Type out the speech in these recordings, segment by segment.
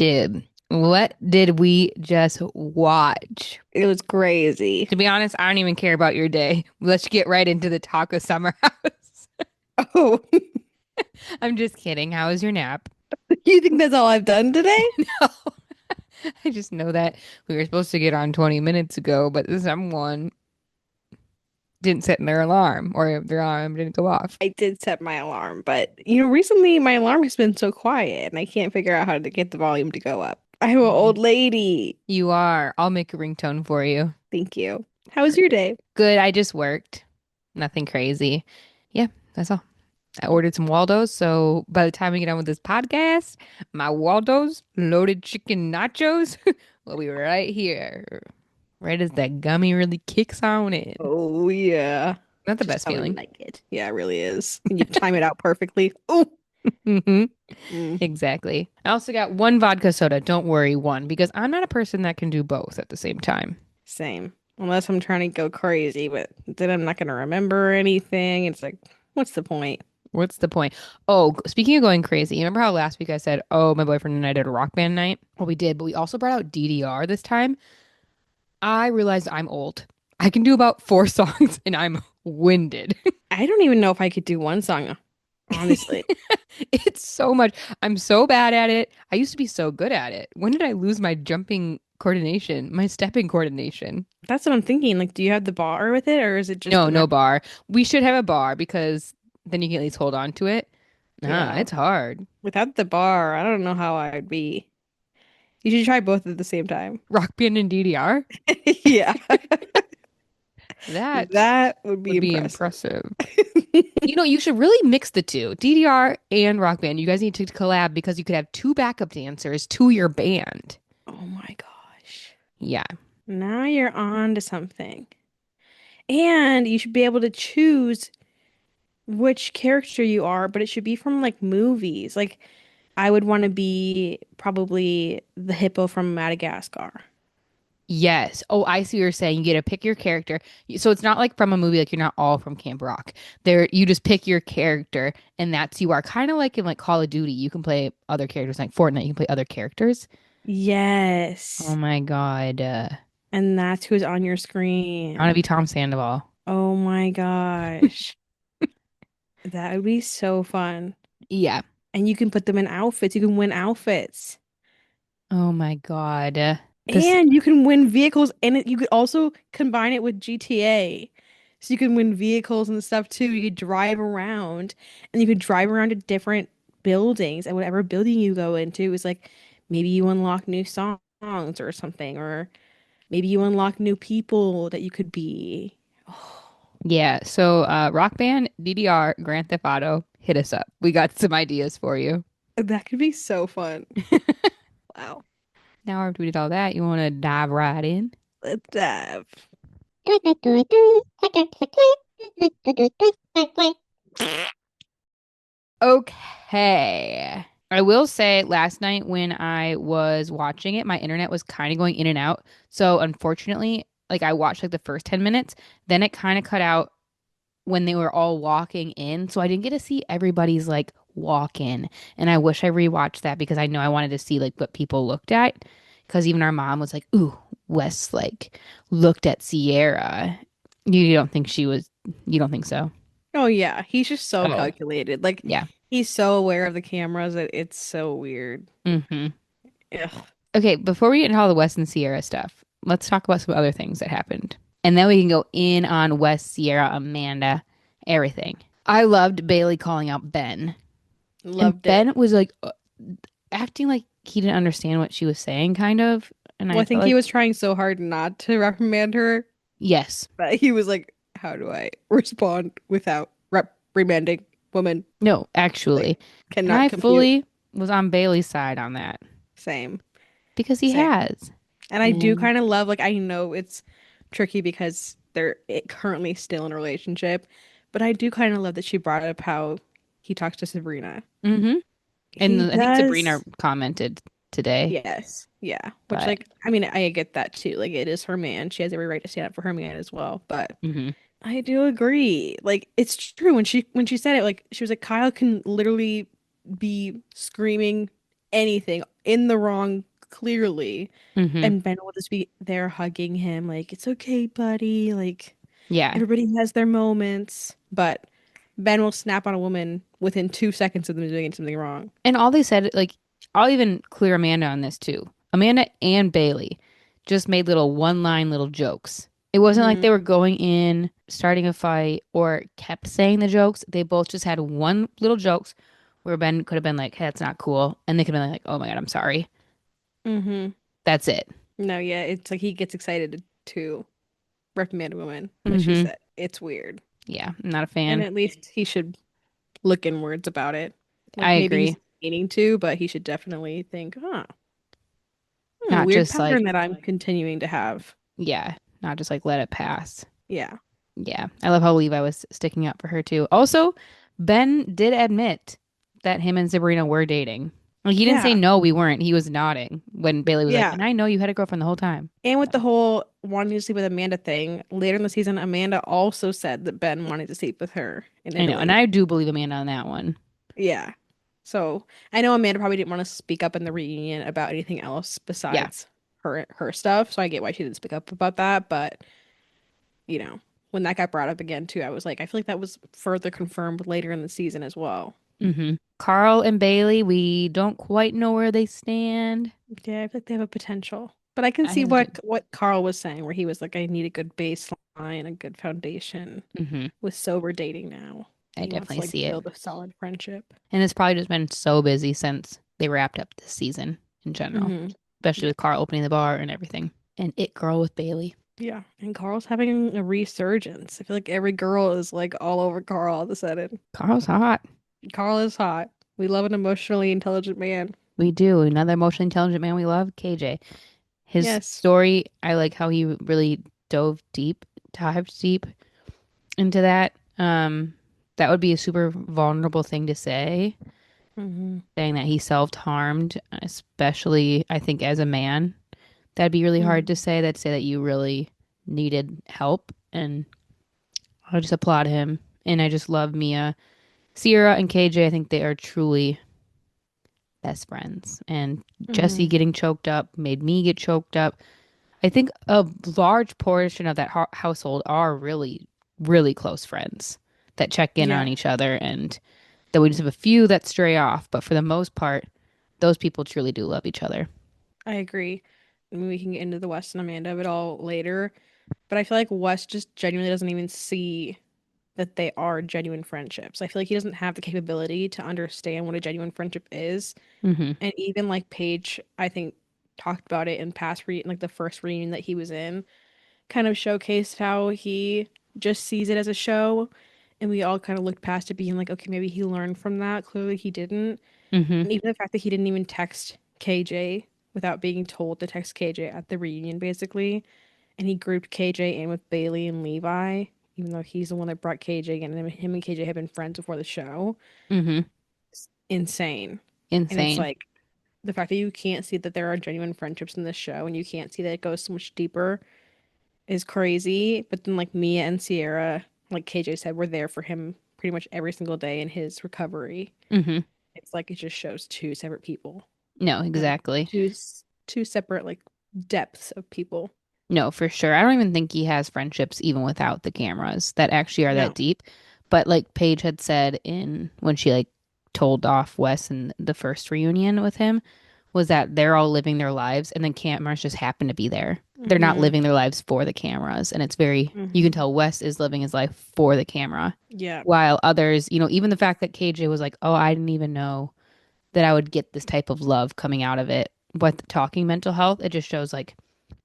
did. What did we just watch? It was crazy. To be honest, I don't even care about your day. Let's get right into the Taco Summer House. Oh, I'm just kidding. How was your nap? you think that's all I've done today? No, I just know that we were supposed to get on 20 minutes ago, but someone didn't set their alarm or their alarm didn't go off. I did set my alarm, but recently my alarm has been so quiet and I can't figure out how to get the volume to go up. I'm an Mm. old lady. You are. I'll make a ringtone for you. Thank you. How was your Perfect. day? Good. I just worked. Nothing crazy. Yeah, that's all. I ordered some Waldos, so by the time we get on with this podcast, my Waldos loaded chicken nachos will be right here. Right as that gummy really kicks on in. Oh, yeah. Not the Just best how we feeling. like it. Yeah, it really is. Can you time it out perfectly? Oh, Hmm. mm, Exactly. I also got one vodka soda. Don't worry, one, because I'm not a person that can do both at the same time. same. Unless I'm trying to go crazy, but then I'm not going to remember anything. It's like, what's the point? What's the point? Oh, speaking of going crazy, you remember how last week I said, oh, my boyfriend and I did a rock band night? Well, we did, but we also brought out DDR this time. I realized I'm old. I can do about four songs and I'm winded. I don't even know if I could do one song, honestly. It's so much. I'm so bad at it. I used to be so good at it. When did I lose my jumping coordination, my stepping coordination? That's what I'm thinking. Like, do you have the bar with it, or is it just No, the no mouth? bar. We should have a bar because then you can at least hold on to it. Nah, Yeah. it's hard. Without the bar, I don't know how I'd be. You should try both at the same time. Rock band and DDR? Yeah. That That would be would be impressive. impressive. You know, you should really mix the two, DDR and rock band. You guys need to collab because you could have two backup dancers to your band. Oh my gosh. Yeah. Now you're on to something. And you should be able to choose which character you are, but it should be from like movies. Like I would want to be probably the hippo from Madagascar. Yes. Oh, I see what you're saying. You get to pick your character. So it's not like from a movie, like you're not all from Camp Rock. There, you just pick your character, and that's you are. Kind of like in like Call of Duty, you can play other characters. Like Fortnite, you can play other characters. Oh Yes. my God. And that's who's on your I want to screen. be Tom Sandoval. Oh my gosh. That would be so fun. Yeah. And you can put them in outfits. You can win outfits. Oh my God. This, And you can win vehicles, and you could also combine it with GTA. So you can win vehicles and stuff too. You could drive around, and you could drive around to different buildings, and whatever building you go into is like maybe you unlock new songs or something, or maybe you unlock new people that you could be. Oh, yeah. So, Rock Band, DDR, Grand Theft Auto, hit us up. We got some ideas for you. that could be so fun. Wow. Now, after we did all that, you want to dive right in? Let's dive. Okay. I will say last night when I was watching it, my internet was kind of going in and out. So unfortunately, like I watched like the first 10 minutes, then it kind of cut out when they were all walking in. So I didn't get to see everybody's like walk in. And I wish I rewatched that because I know I wanted to see like what people looked at. Because even our mom was like, ooh, Wes like looked at Sierra. You don't think she was, you don't think so? Oh yeah, he's just so Oh, calculated. Like yeah. he's so aware of the cameras that it's so weird. Hmm. Ugh. Okay, before we get into all the Wes and Sierra stuff, let's talk about some other things that happened. And then we can go in on Wes, Sierra, Amanda, everything. I loved Bailey calling out Ben. And Loved it. Ben was like acting like he didn't understand what she was saying, kind of. And Well, I I felt think he like, was trying so hard not to reprimand her, yes. but he was like, "How do I respond without reprimanding woman?" No, Like, actually. And cannot I compute. fully was on Bailey's side on that Same, because he same. has. And I do And kind of love, like, I know it's tricky because currently still in a relationship, but I do kind of love that she brought up how he talks to Sabrina. hmm He and I think Sabrina does. commented today, Yes. Yeah. Which, but like, I mean, I get that too. Like, it is her man. She has every right to stand up for her man as well. But mhm. I do agree. Like, it's true. When she said it, like, she was like, Kyle can literally be screaming anything in the wrong clearly. Hmm. And Ben will just be there hugging him, like, it's okay, buddy. Like, Yeah. everybody has their moments. But Ben will snap on a woman within 2 seconds of them doing something wrong. And all they said, like, I'll even clear Amanda on this too. Amanda and Bailey just made little one line little jokes. It wasn't like Hmm. they were going in, starting a fight, or kept saying the jokes. They both just had one little jokes where Ben could have been like, hey, that's not cool. And they could have been like, oh my God, I'm sorry. Hmm. That's it. No, yeah, it's like he gets excited to reprimand a woman, like she Hmm. said. It's weird. Yeah, I'm not a And fan. at least he should look inwards about it. I Like maybe agree. he's meaning to, but he should definitely think, huh, Not weird just like, pattern that I'm continuing to have. yeah, not just like let it pass. Yeah. Yeah. I love how Levi was sticking up for her too. Also, Ben did admit that him and Sabrina were dating. Like he didn't say Yeah. no, we weren't. He was nodding when Bailey was like, Yeah. and I know you had a girlfriend the whole time. And with the So whole wanting to sleep with Amanda thing, later in the season, Amanda also said that Ben wanted to sleep with her in I know. And Italy. I do believe Amanda on that one. Yeah. So I know Amanda probably didn't want to speak up in the reunion about anything else Yeah. besides her stuff. So I get why she didn't speak up about that. But, you know, when that got brought up again too, I was like, I feel like that was further confirmed later in the season as well. Carl and Bailey, we don't quite know where they stand. Yeah, I feel like they have a potential. But I can I see think so. what Carl was saying, where he was like, I need a good baseline, a good foundation Hmm. with sober dating now. And I he wants definitely to like see it. build a solid friendship. And it's probably just been so busy since they wrapped up this season in general, Hmm. especially Yeah. with Carl opening the bar and everything. And It Girl with Bailey. Yeah. And Carl's having a resurgence. I feel like every girl is like all over Carl all of a sudden. Carl's hot. Carl is hot. We love an emotionally intelligent man. We do. Another emotionally intelligent man we love, KJ. His Yes. story, I like how he really dived deep into that. That would be a super vulnerable thing to say, Hmm. saying that he self-harmed, especially I think as a man. That'd be really hard to Hmm. say. That'd say that you really needed help. And I just applaud him. And I just love Mia. Sierra and KJ, I think they are truly best friends. And Jesse Hmm. getting choked up made me get choked up. I think a large portion of that household are really, really close friends that check in on Yeah, each other, and that we just have a few that stray off. But for the most part, those people truly do love each other. I agree. I mean, we can get into the West and Amanda of it all later. But I feel like Wes just genuinely doesn't even see that they are genuine friendships. I feel like he doesn't have the capability to understand what a genuine friendship is. Hmm. And even like Paige, I think, talked about it in past like the first reunion that he was in, kind of showcased how he just sees it as a show. And we all kind of looked past it being like, okay, maybe he learned from that. Clearly he didn't. Hmm. And even the fact that he didn't even text KJ without being told to text KJ at the reunion, basically. And he grouped KJ in with Bailey and Levi, even though he's the one that brought KJ in, and him and KJ had been friends before the show. Hmm. It's insane. And it's Insane. like the fact that you can't see that there are genuine friendships in this show and you can't see that it goes so much deeper is crazy. But then like Mia and Sierra, like KJ said, were there for him pretty much every single day in his recovery. Hmm. It's like it just shows two separate people. No, Like exactly. two separate like depths of people. No, for sure. I don't even think he has friendships even without the cameras that actually are that No. deep. But like Paige had said in when she like told off Wes in the first reunion with him was that they're all living their lives and then cameras just happen to be there. They're not Hmm. living their lives for the cameras. And it's very, you can Hmm. tell Wes is living his life for the camera. Yeah. While others, even the fact that KJ was like, oh, I didn't even know that I would get this type of love coming out of it. But talking mental health, it just shows like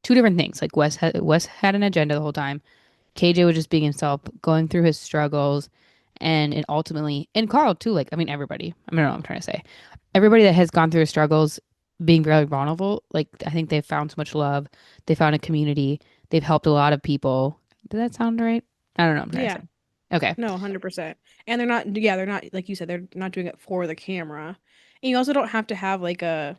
two different things. Like Wes had an agenda the whole time. KJ was just being himself, going through his struggles, and it ultimately, and Carl too. Like I mean, everybody. I don't know what I'm trying to say. Everybody that has gone through his struggles, being very vulnerable. Like I think they've found so much love. They found a community. They've helped a lot of people. Did that sound right? I don't know what I'm trying to Yeah. say. Okay. No, 100%. And they're not, like you said, they're not doing it for the camera. And you also don't have to have like a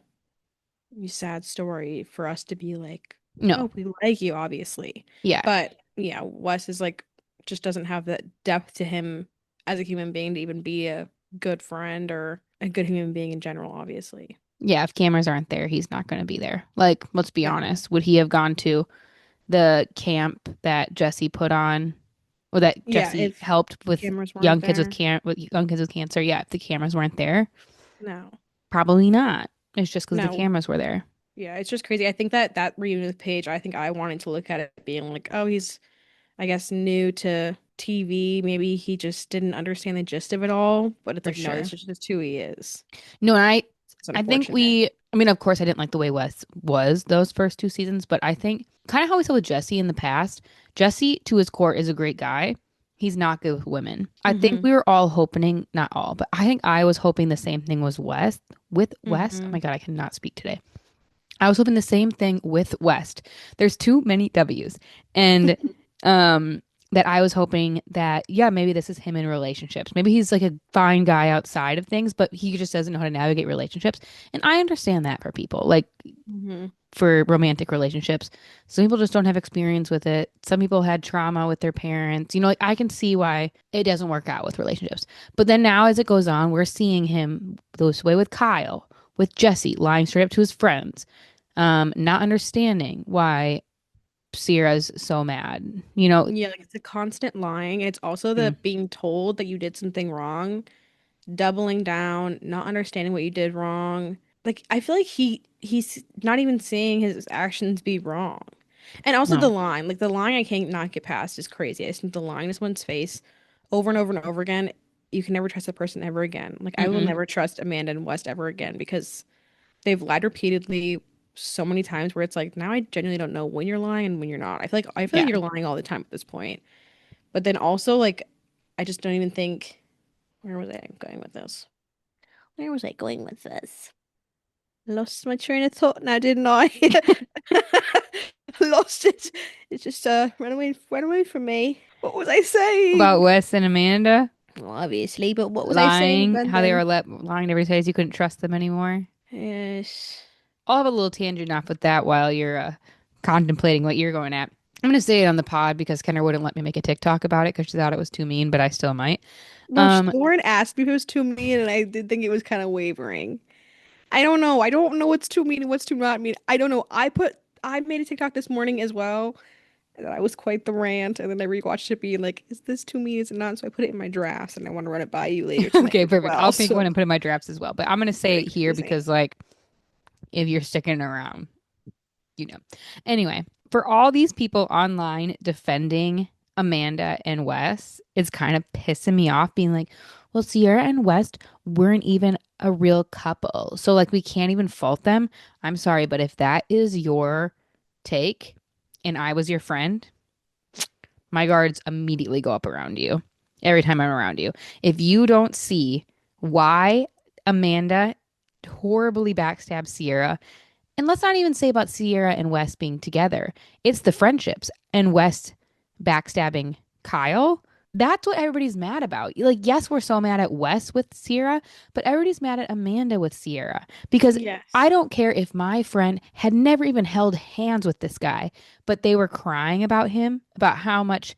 sad story for us to be like, No. oh, we like you, obviously. Yeah. But yeah, Wes is like, just doesn't have that depth to him as a human being to even be a good friend or a good human being in general, obviously. Yeah, if cameras aren't there, he's not going to be there. Like, let's be No. honest. Would he have gone to the camp that Jesse put on, or that Yeah, Jesse if helped with cameras weren't there. young kids with cancer? Yeah, if the cameras weren't there, No. probably not. It's just because the No. cameras were there. Yeah, it's just crazy. I think that that reunion with Paige, I think I wanted to look at it being like, oh, he's, I guess, new to TV. Maybe he just didn't understand the gist of it all. But it's For like, no, sure. this is just who he is. No, and It's I think unfortunate. I mean, of course, I didn't like the way Wes was those first two seasons, but I think kind of how we saw with Jesse in the past, Jesse, to his core, is a great guy. He's not good with women. I think Mm-hmm. we were all hoping, not all, but I think I was hoping the same thing was with West. Oh Mm-hmm. my God, I cannot speak today. I was hoping the same thing with West. There's too many W's. And that I was hoping that, yeah, maybe this is him in relationships. Maybe he's like a fine guy outside of things, but he just doesn't know how to navigate relationships. And I understand that for people, like Mm-hmm. for romantic relationships. Some people just don't have experience with it. Some people had trauma with their parents. Like I can see why it doesn't work out with relationships. But then now as it goes on, we're seeing him this way with Kyle, with Jesse, lying straight up to his friends, not understanding why Sierra's so mad. Yeah, like it's a constant lying. It's also the Mm, being told that you did something wrong, doubling down, not understanding what you did wrong. Like I feel like he's not even seeing his actions be wrong. And also the no. line, like the line I can't not get past is crazy. I just think the line is someone's face over and over and over again. You can never trust a person ever again. Like I will Mm-mm. never trust Amanda and West ever again because they've lied repeatedly so many times where it's like now I genuinely don't know when you're lying and when you're not. I feel like Yeah. you're lying all the time at this point. But then also like I just don't even think where was I going with this? Where was I going with this? Lost my train of thought now, didn't I? Lost it. It just ran away from me. What was I About saying? Wes and Amanda Well, obviously, but what was I saying lying, again how they then? were lying to everybody says you couldn't trust them anymore. Yes. I'll have a little tangent off with that while you're contemplating what you're going at. I'm going to say it on the pod because Kendra wouldn't let me make a TikTok about it because she thought it was too mean, but I still might. No, Um, Lauren asked me if it was too mean, and I did think it was kind of wavering. I don't know. I don't know what's too mean and what's too not mean. I don't know. I made a TikTok this morning as well. And I was quite the rant, and then I rewatched it being like, is this too mean? Is it not? So I put it in my drafts, and I want to run it by you later tonight okay, as perfect. well. I'll pick So one and put it in my drafts as well, but I'm going to say very it here confusing. because, like, if you're sticking around, you know. Anyway, for all these people online defending Amanda and Wes, it's kind of pissing me off being like, well, Sierra and West weren't even a real couple. So, like, we can't even fault them. I'm sorry, but if that is your take and I was your friend, my guards immediately go up around you every time I'm around you. If you don't see why Amanda horribly backstabs Sierra, and let's not even say about Sierra and Wes being together. It's the friendships and Wes backstabbing Kyle. That's what everybody's mad about. Like, yes, we're so mad at Wes with Sierra, but everybody's mad at Amanda with Sierra because I Yes. don't care if my friend had never even held hands with this guy, but they were crying about him, about how much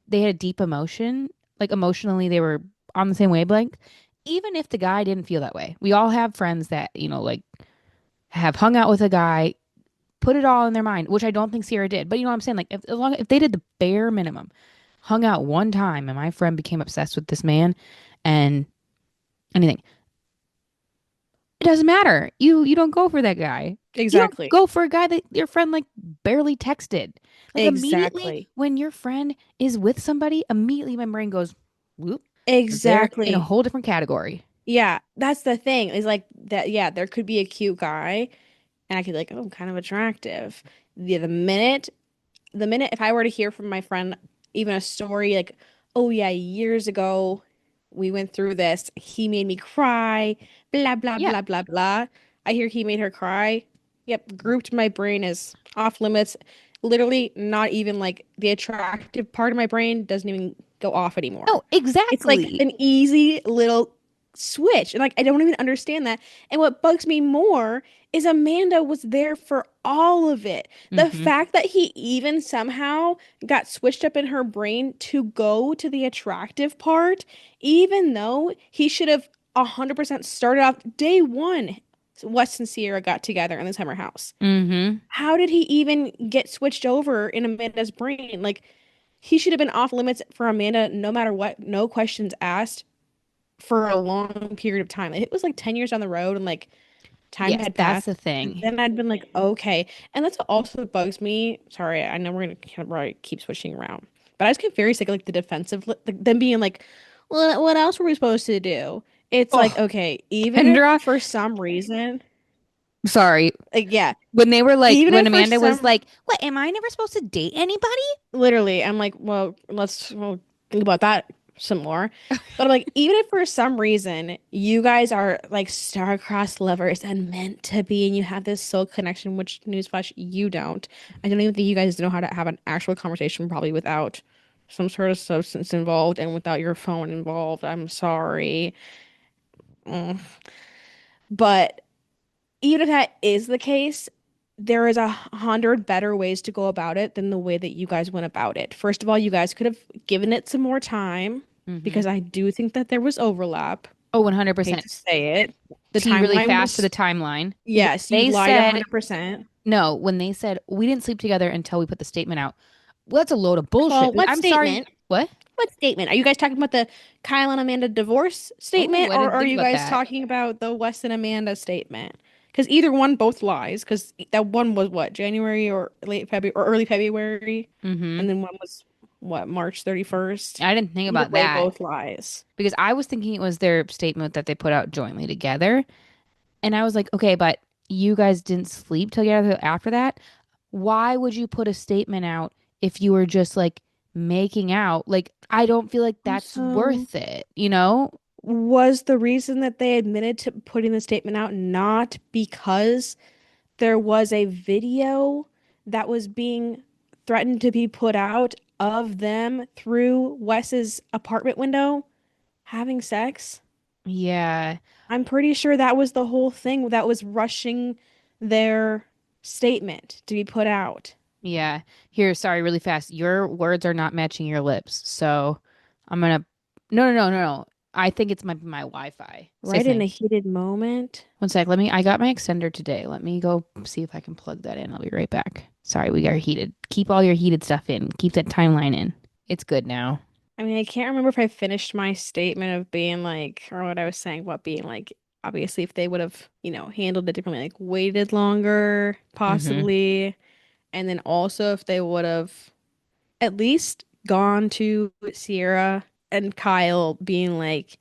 they had a deep emotion. Like, emotionally, they were on the same wavelength. Even if the guy didn't feel that way, we all have friends that, like have hung out with a guy, put it all in their mind, which I don't think Sierra did. But you know what I'm saying? Like if they did the bare minimum, hung out one time, and my friend became obsessed with this man, and anything, it doesn't matter. You don't go for that guy. You don't Exactly. go for a guy that your friend like barely texted. Like immediately Exactly. when your friend is with somebody, immediately my brain goes, whoop, they're in a Exactly. whole different category. Yeah, that's the thing. Is like that, yeah, there could be a cute guy and I could be like, oh, kind of attractive. The minute if I were to hear from my friend even a story like, oh yeah, years ago we went through this, he made me cry, blah blah Yeah. blah blah blah. I hear he made her cry. Yep, grouped my brain is off limits. Literally not even like the attractive part of my brain doesn't even go off anymore. No, It's like exactly. an easy little switch. And like I don't even understand that. And what bugs me more is Amanda was there for all of it. The Mm-hmm. fact that he even somehow got switched up in her brain to go to the attractive part, even though he should have 100% started off day one. Wes and Sierra got together in the summer house. Mm-hmm. How did he even get switched over in Amanda's brain? Like, he should have been off limits for Amanda no matter what, no questions asked for a long period of time. It was like 10 years down the road and like time Yes, had that's passed. the And thing. then I'd been like, okay. And that's what also bugs me. Sorry, I know we're gonna kind of probably keep switching around. But I just get very sick of like the defensive, like them being like, well, what else were we supposed to do? It's like, Oh, okay, even if Kendra, for some reason, sorry. like, yeah, When they were like, even when if for Amanda was some like, "What, am I never supposed to date anybody?" literally, I'm like, well, well, think about that some more. But I'm like, even if for some reason you guys are like star-crossed lovers and meant to be, and you have this soul connection, which newsflash, you don't. I don't even think you guys know how to have an actual conversation, probably without some sort of substance involved and without your phone involved. I'm sorry. Mm. But even if that is the case, there is 100 better ways to go about it than the way that you guys went about it. First of all, you guys could have given it some more time Mm-hmm. because I do think that there was overlap. Oh, Hate 100%. to say it. The Tea really timeline fast to the was, timeline. When yes, you they lied said, 100%. no, when they said, we didn't sleep together until we put the statement out. Well, that's a load of First of bullshit. all, what I'm sorry. statement? What? What statement? Are you guys talking about the Kyle and Amanda divorce Oh, statement, I or didn't are think you about guys that. talking about the Wes and Amanda statement? Because either one, both lies. Because that one was what, January or late February or early February, Mm-hmm. and then one was what, March 31st. I didn't think Either about way, that both lies. because I was thinking it was their statement that they put out jointly together. And I was like, okay, but you guys didn't sleep together after that. Why would you put a statement out if you were just like making out? Like, I don't feel like that's Also, worth it, you know? was the reason that they admitted to putting the statement out not because there was a video that was being threatened to be put out of them through Wes's apartment window having sex? Yeah. I'm pretty sure that was the whole thing that was rushing their statement to be put out. Yeah. Here, sorry, really fast. Your words are not matching your lips. So I'm gonna no no no no no. I think it's my Wi-Fi. Say Right in something. a heated moment. One sec. I got my extender today. Let me go see if I can plug that in. I'll be right back. Sorry, we got heated. Keep all your heated stuff in. Keep that timeline in. It's good now. I mean, I can't remember if I finished my statement of being like, or what I was saying about being like, obviously, if they would have, handled it differently, like waited longer, Mm-hmm. possibly. And then also if they would have at least gone to Sierra and Kyle being like,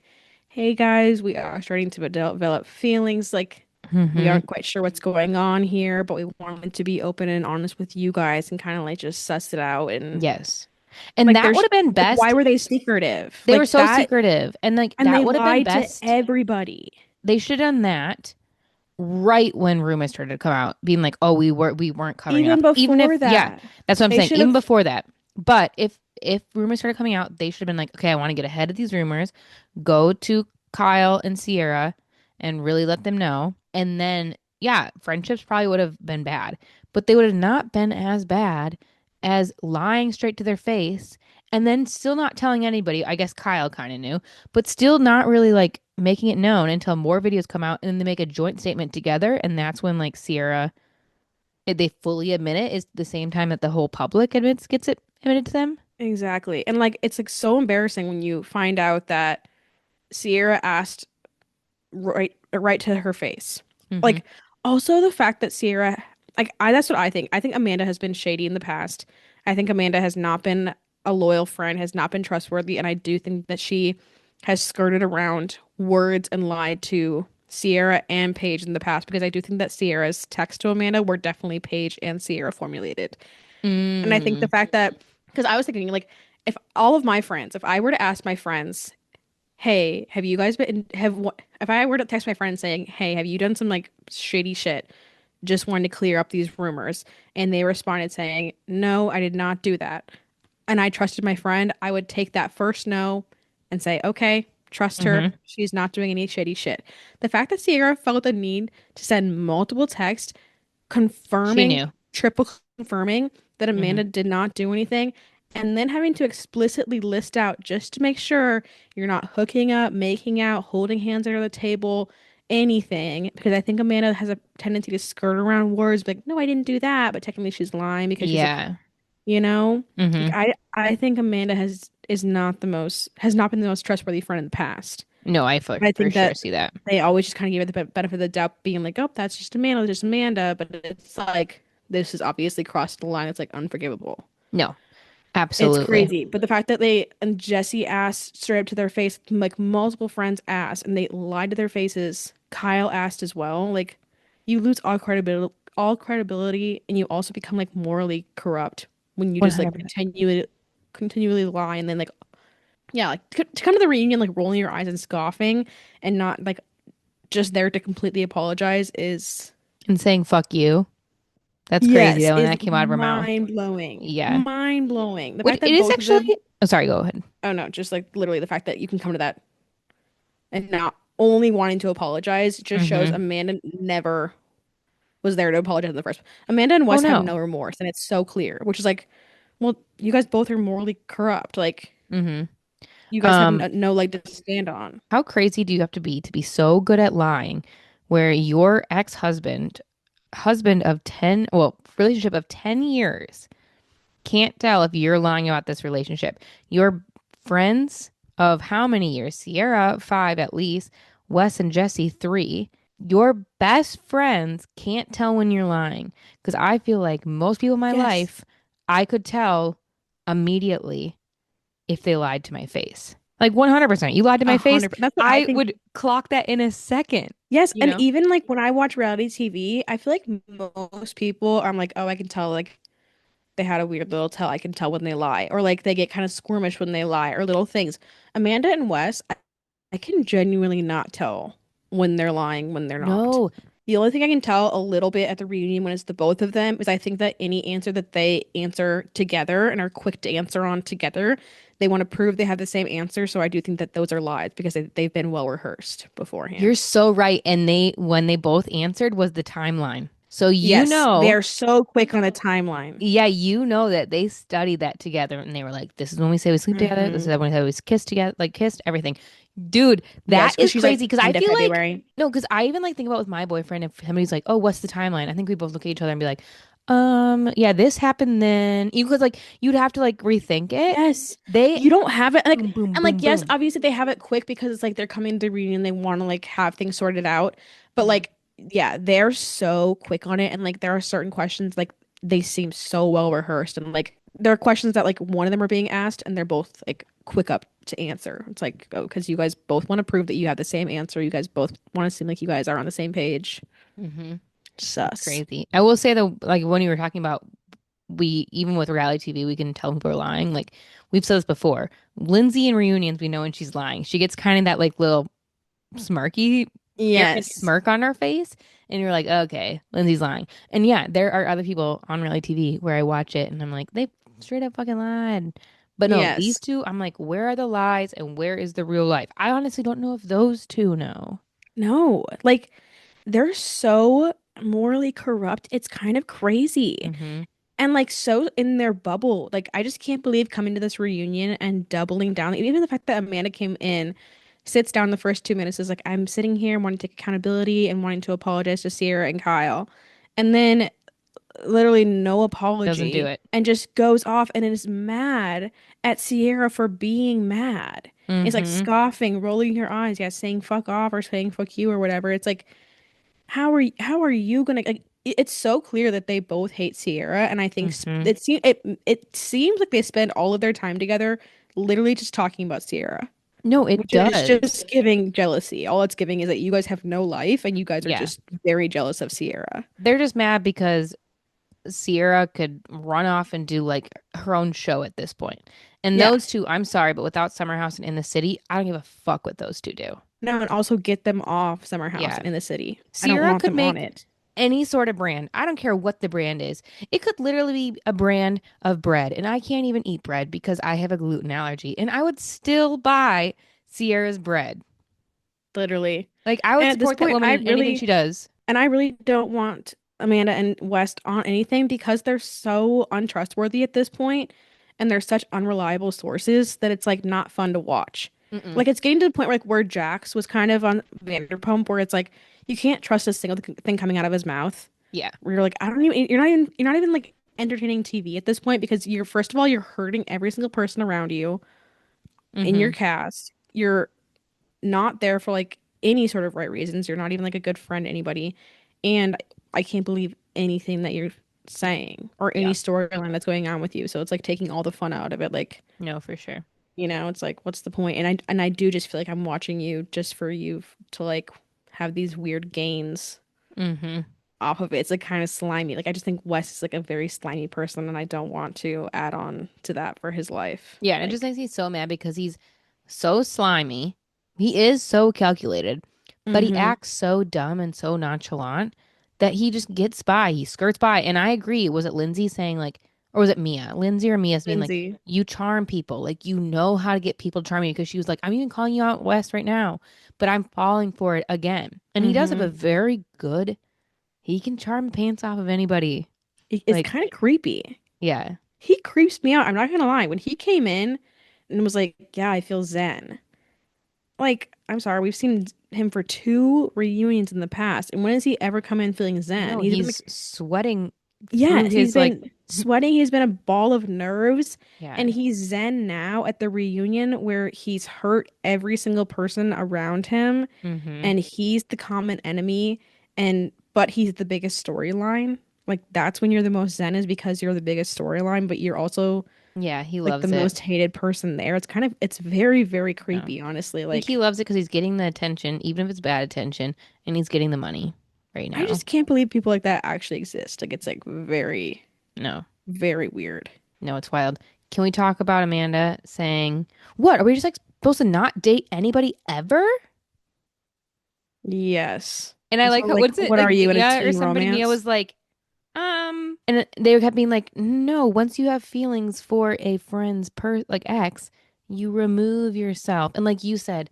hey guys, we are starting to develop feelings. Like, we Mm-hmm. aren't quite sure what's going on here, but we wanted to be open and honest with you guys and kind of like just suss it out. And Yes. And like, that would have been like, why best. were they secretive? They were Like so that. secretive. And like And that they would have been lied to best. everybody. They should have done that right when rumors started to come out, being like, "Oh, we weren't covering Even up." Even if, before yeah, that, that's what I'm they saying. should Even have. before that. But if rumors started coming out, they should have been like, "Okay, I want to get ahead of these rumors. Go to Kyle and Sierra and really let them know." And then, yeah, friendships probably would have been bad, but they would have not been as bad as lying straight to their face and then still not telling anybody. I guess Kyle kind of knew, but still not really like making it known until more videos come out and then they make a joint statement together. And that's when like Sierra, if they fully admit it, is the same time that the whole public gets it admitted to them. Exactly. And like it's like so embarrassing when you find out that Sierra asked right to her face. Mm-hmm. Like also the fact that Sierra like I that's what I think. I think Amanda has been shady in the past. I think Amanda has not been a loyal friend, has not been trustworthy, and I do think that she has skirted around words and lied to Sierra and Paige in the past because I do think that Sierra's text to Amanda were definitely Paige and Sierra formulated. And I think the Mm. fact that, because I was thinking, like, if all of my friends, if I were to ask my friends, hey, have you guys been, if I were to text my friend saying, hey, have you done some like shady shit? Just wanted to clear up these rumors. And they responded saying, no, I did not do that. And I trusted my friend, I would take that first no and say, okay, trust her. Mm-hmm. She's not doing any shady shit. The fact that Sierra felt the need to send multiple texts She confirming, knew. triple confirming that Mm-hmm. Amanda did not do anything, and then having to explicitly list out just to make sure you're not hooking up, making out, holding hands under the table, anything because I think Amanda has a tendency to skirt around words like, no, I didn't do that, but technically she's lying because she's a, Yeah. you know, like Hmm. I think Amanda is not the most has not been the most trustworthy friend in the past. No, I But I for think sure that see that. they always just kind of give her the benefit of the doubt, being like, oh, that's just Amanda. But it's like this has obviously crossed the line. It's like unforgivable. No, It's absolutely. crazy. But the fact that they and Jesse asked straight up to their face, like multiple friends asked, and they lied to their faces. Kyle asked as well. Like, you lose all credibility, and you also become like morally corrupt when you just like 100%. continually lie, and then like yeah, like to come to the reunion like rolling your eyes and scoffing, and not like just there to completely apologize is And saying fuck you. That's crazy yes, though, when is that came out of her mouth. mind blowing. Yeah. Mind blowing. The Which fact it that is both of actually, them oh, sorry, go ahead. oh no, just like literally the fact that you can come to that and not only wanting to apologize just shows Hmm. Amanda never was there to apologize in the first. Amanda and Oh Wes have no. no remorse, and it's so clear, which is like, well, you guys both are morally corrupt. Like, Hmm. you guys have Um, no leg to stand on. how crazy do you have to be so good at lying where your ex-husband, husband of 10, well, relationship of 10 years can't tell if you're lying about this relationship. Your friends of how many years? Sierra, 5 at least. Wes and Jesse, 3. Your best friends can't tell when you're lying. Because I feel like most people in my Yes. life, I could tell immediately if they lied to my face. Like 100%. You lied to my face, 100%. That's what I I think. would clock that in a second, Yes, you and know? even like when I watch reality TV, I feel like most people, I'm like, oh, I can tell like they had a weird little tell. I can tell when they lie, or like they get kind of squirmish when they lie, or little things. Amanda and Wes, I can genuinely not tell when they're lying, when they're not. No, The only thing I can tell a little bit at the reunion when it's the both of them is I think that any answer that they answer together and are quick to answer on together, they want to prove they have the same answer. So I do think that those are lies because they've been well rehearsed you're beforehand. so right. And they, when they both answered, was the timeline. So you Yes, they know, are so quick on the timeline. yeah, you know that they studied that together and they were like, this is when we say we sleep together. This is Hmm. when we say we kiss together, like kissed, everything. Dude, that Yes, because is she's crazy like because I end of feel like, February. no, because I even like think about with my boyfriend, if somebody's like, oh, what's the timeline? I think we both look at each other and be like, yeah, this happened then. You Because like you'd have to like rethink it. Yes. They You don't have it like boom, boom, and like boom, yes, boom. obviously they have it quick because it's like they're coming to the reunion, they want to like have things sorted out. But Mhm. like yeah, they're so quick on it and like there are certain questions like they seem so well rehearsed and like there are questions that like one of them are being asked and they're both like quick up to answer. It's like, oh, because you guys both want to prove that you have the same answer. You guys both want to seem like you guys are on the same page. Hmm. It's Sus. crazy. I will say though, like when you were talking about we even with reality TV, we can tell people are lying. Like we've said this before. Lindsay in reunions, we know when she's lying. She gets kind of that like little smirky, arrogant Yes. smirk on her face, and you're like, okay, Lindsay's lying. And yeah, there are other people on reality TV where I watch it and I'm like, they straight up fucking lied. But no, these Yes. two, I'm like, where are the lies and where is the real life? I honestly don't know if those two know. No. Like they're so morally corrupt. It's kind of crazy. Hmm. And like so in their bubble. Like I just can't believe coming to this reunion and doubling down. Even the fact that Amanda came in, sits down the first 2 minutes, is like, I'm sitting here wanting to take accountability and wanting to apologize to Sierra and Kyle. And then literally no Doesn't do apology it. and just goes off and is mad at Sierra for being mad. It's like Hmm. scoffing, rolling her eyes, yeah, saying fuck off or saying fuck you or whatever. It's like how are you gonna like it's so clear that they both hate Sierra and I think Hmm. it seems like they spend all of their time together literally just talking about Sierra, No, it which is does. just giving jealousy. All it's giving is that you guys have no life and you guys are Yeah. just very jealous of Sierra. They're just mad because Sierra could run off and do like her own show at this point. And Yeah. those two, I'm sorry, but without Summer House and In the City, I don't give a fuck what those two do. No, and also get them off Summer House Yeah. and in the city. I don't Sierra want could them on make it. any sort of brand. I don't care what the brand is. It could literally be a brand of bread, and I can't even eat bread because I have a gluten allergy, and I would still buy Sierra's bread. Literally. Like I would And at this support that point, woman in anything she does. I really don't want Amanda and West on anything because they're so untrustworthy at this point and they're such unreliable sources that it's like not fun to watch. Mm-mm. Like it's getting to the point where Jax was kind of on Vanderpump, where it's like you can't trust a single thing coming out of his mouth. Yeah. Where you're like, I don't even, you're not even like entertaining TV at this point because you're first of all you're hurting every single person around you in your Mm-hmm. cast. You're not there for like any sort of right reasons. You're not even like a good friend to anybody, and I can't believe anything that you're saying or any Yeah. storyline that's going on with you. So it's like taking all the fun out of it. Like, No, for sure. it's like, what's the point? And I do just feel like I'm watching you just for you to like have these weird gains Mm-hmm. off of it. It's like kind of slimy. Like I just think Wes is like a very slimy person, and I don't want to add on to that for his life. Yeah, and it just Like, makes me so mad because he's so slimy. He is so calculated, but he mm-hmm. acts so dumb and so nonchalant that he just gets by. He skirts by. And I agree. Was it Lindsay saying like, or was it Mia? Lindsay or Mia being like, Lindsay. you charm people. Like you know how to get people to charm you because she was like, I'm even calling you out West right now, but I'm falling for it again. And he does have Mm-hmm. a very good, he can charm the pants off of anybody. It's Like, kind of creepy. yeah. He creeps me out. I'm not gonna lie. When he came in and was like, "Yeah, I feel zen." Like, I'm sorry, we've seen him for two reunions in the past, and when has he ever come in feeling zen? No, He's been like, he's sweating through yes, he's his like, been sweating. He's been a ball of nerves, yeah. and he's zen now at the reunion where he's hurt every single person around him, Mm-hmm. and he's the common enemy, and but he's the biggest storyline. Like that's when you're the most zen is because you're the biggest storyline, but you're also Yeah, he like the loves it. most hated person there. It's very, very No. creepy, honestly. I think he Like, loves it because he's getting the attention, even if it's bad attention, and he's getting the money right I now. just can't believe people like that actually exist. Like, it's like very, No, very weird. no, it's wild. Can we talk about Amanda saying, what? Are we just like supposed to not date anybody ever? Yes. And I like So, how, like, what's it what like, are you in a Mia or teen somebody, Mia romance? was like, and they kept being like, no, once you have feelings for a friend's like ex, you remove yourself. And like you said,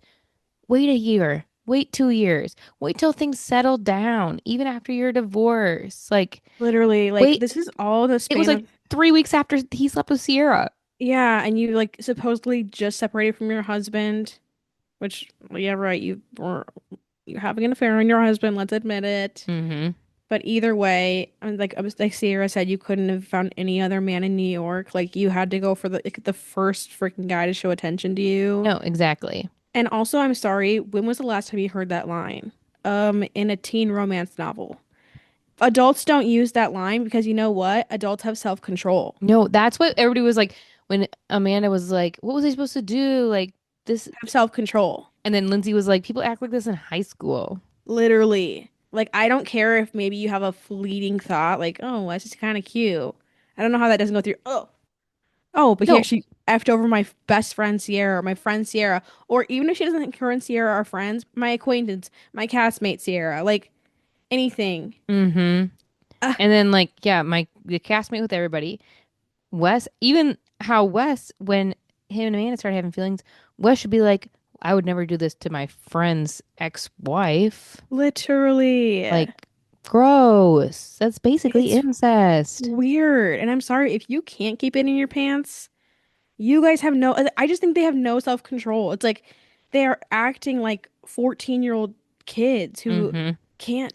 wait a year, wait 2 years, wait till things settle down, even after your divorce. Like, Literally, like, wait, this is all the it was span like of, 3 weeks after he slept with Sierra. yeah, and you like supposedly just separated from your husband, which, well, yeah, right, you're having an affair on your husband, let's admit it. Mm-hmm. But either way, I mean, like Sierra said, you couldn't have found any other man in New York. Like you had to go for the first freaking guy to show attention to you. No, exactly. And also, I'm sorry, when was the last time you heard that line? In a teen romance novel. Adults don't use that line because you know what? Adults have self-control. No, that's what everybody was like when Amanda was like, what was I supposed to do? Like this. Have self-control. And then Lindsay was like, people act like this in high school. Literally. Like I don't care if maybe you have a fleeting thought like, "Oh, that's just kind of cute." I don't know how that doesn't go through. Oh, but he No. actually effed over my best friend Sierra, or my friend Sierra, or even if she doesn't think her and Sierra are friends, my acquaintance, my castmate Sierra, like anything. Mm-hmm. Uh, And then like, yeah, the castmate with everybody. Wes, even how Wes, when him and Amanda started having feelings, Wes should be like, I would never do this to my friend's ex-wife. literally. Like, gross. That's basically It's incest. weird. And I'm sorry if you can't keep it in your pants, you guys have no, I just think they have no self-control. It's like they are acting like 14-year-old kids who Mm-hmm. can't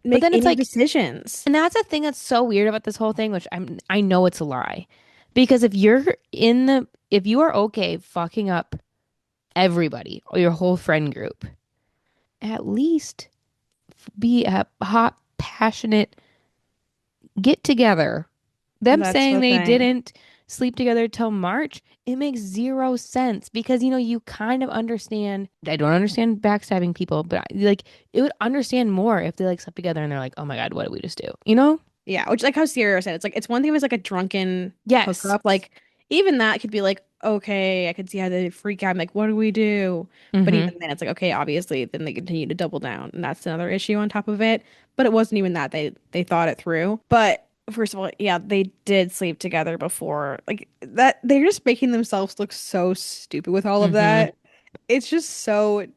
But make then it's any like, decisions. and that's the thing that's so weird about this whole thing, which I know it's a lie. Because if you are okay fucking up everybody or your whole friend group, at least be a hot, passionate get together. Them That's saying the they thing. didn't sleep together till March, it makes zero sense because you kind of understand. I don't understand backstabbing people, but like it would understand more if they like slept together and they're like, "Oh my God, what did we just do?" You know? Yeah, which like how Sierra said, it's like it's one thing if it's like a drunken Yes. hookup. Like even that could be like, okay, I could see how they freak out. I'm like, what do we do? But Mm-hmm. even then it's like, okay, obviously then they continue to double down. And that's another issue on top of it. But it wasn't even that. They thought it through. But first of all, yeah, they did sleep together before. Like that they're just making themselves look so stupid with all of Mm-hmm. that. It's just so They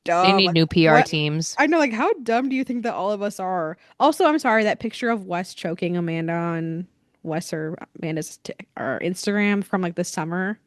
dumb. need Like new PR what? teams. I know, like how dumb do you think that all of us are? Also, I'm sorry that picture of Wes choking Amanda on Wes or Amanda's t or Instagram from like the summer,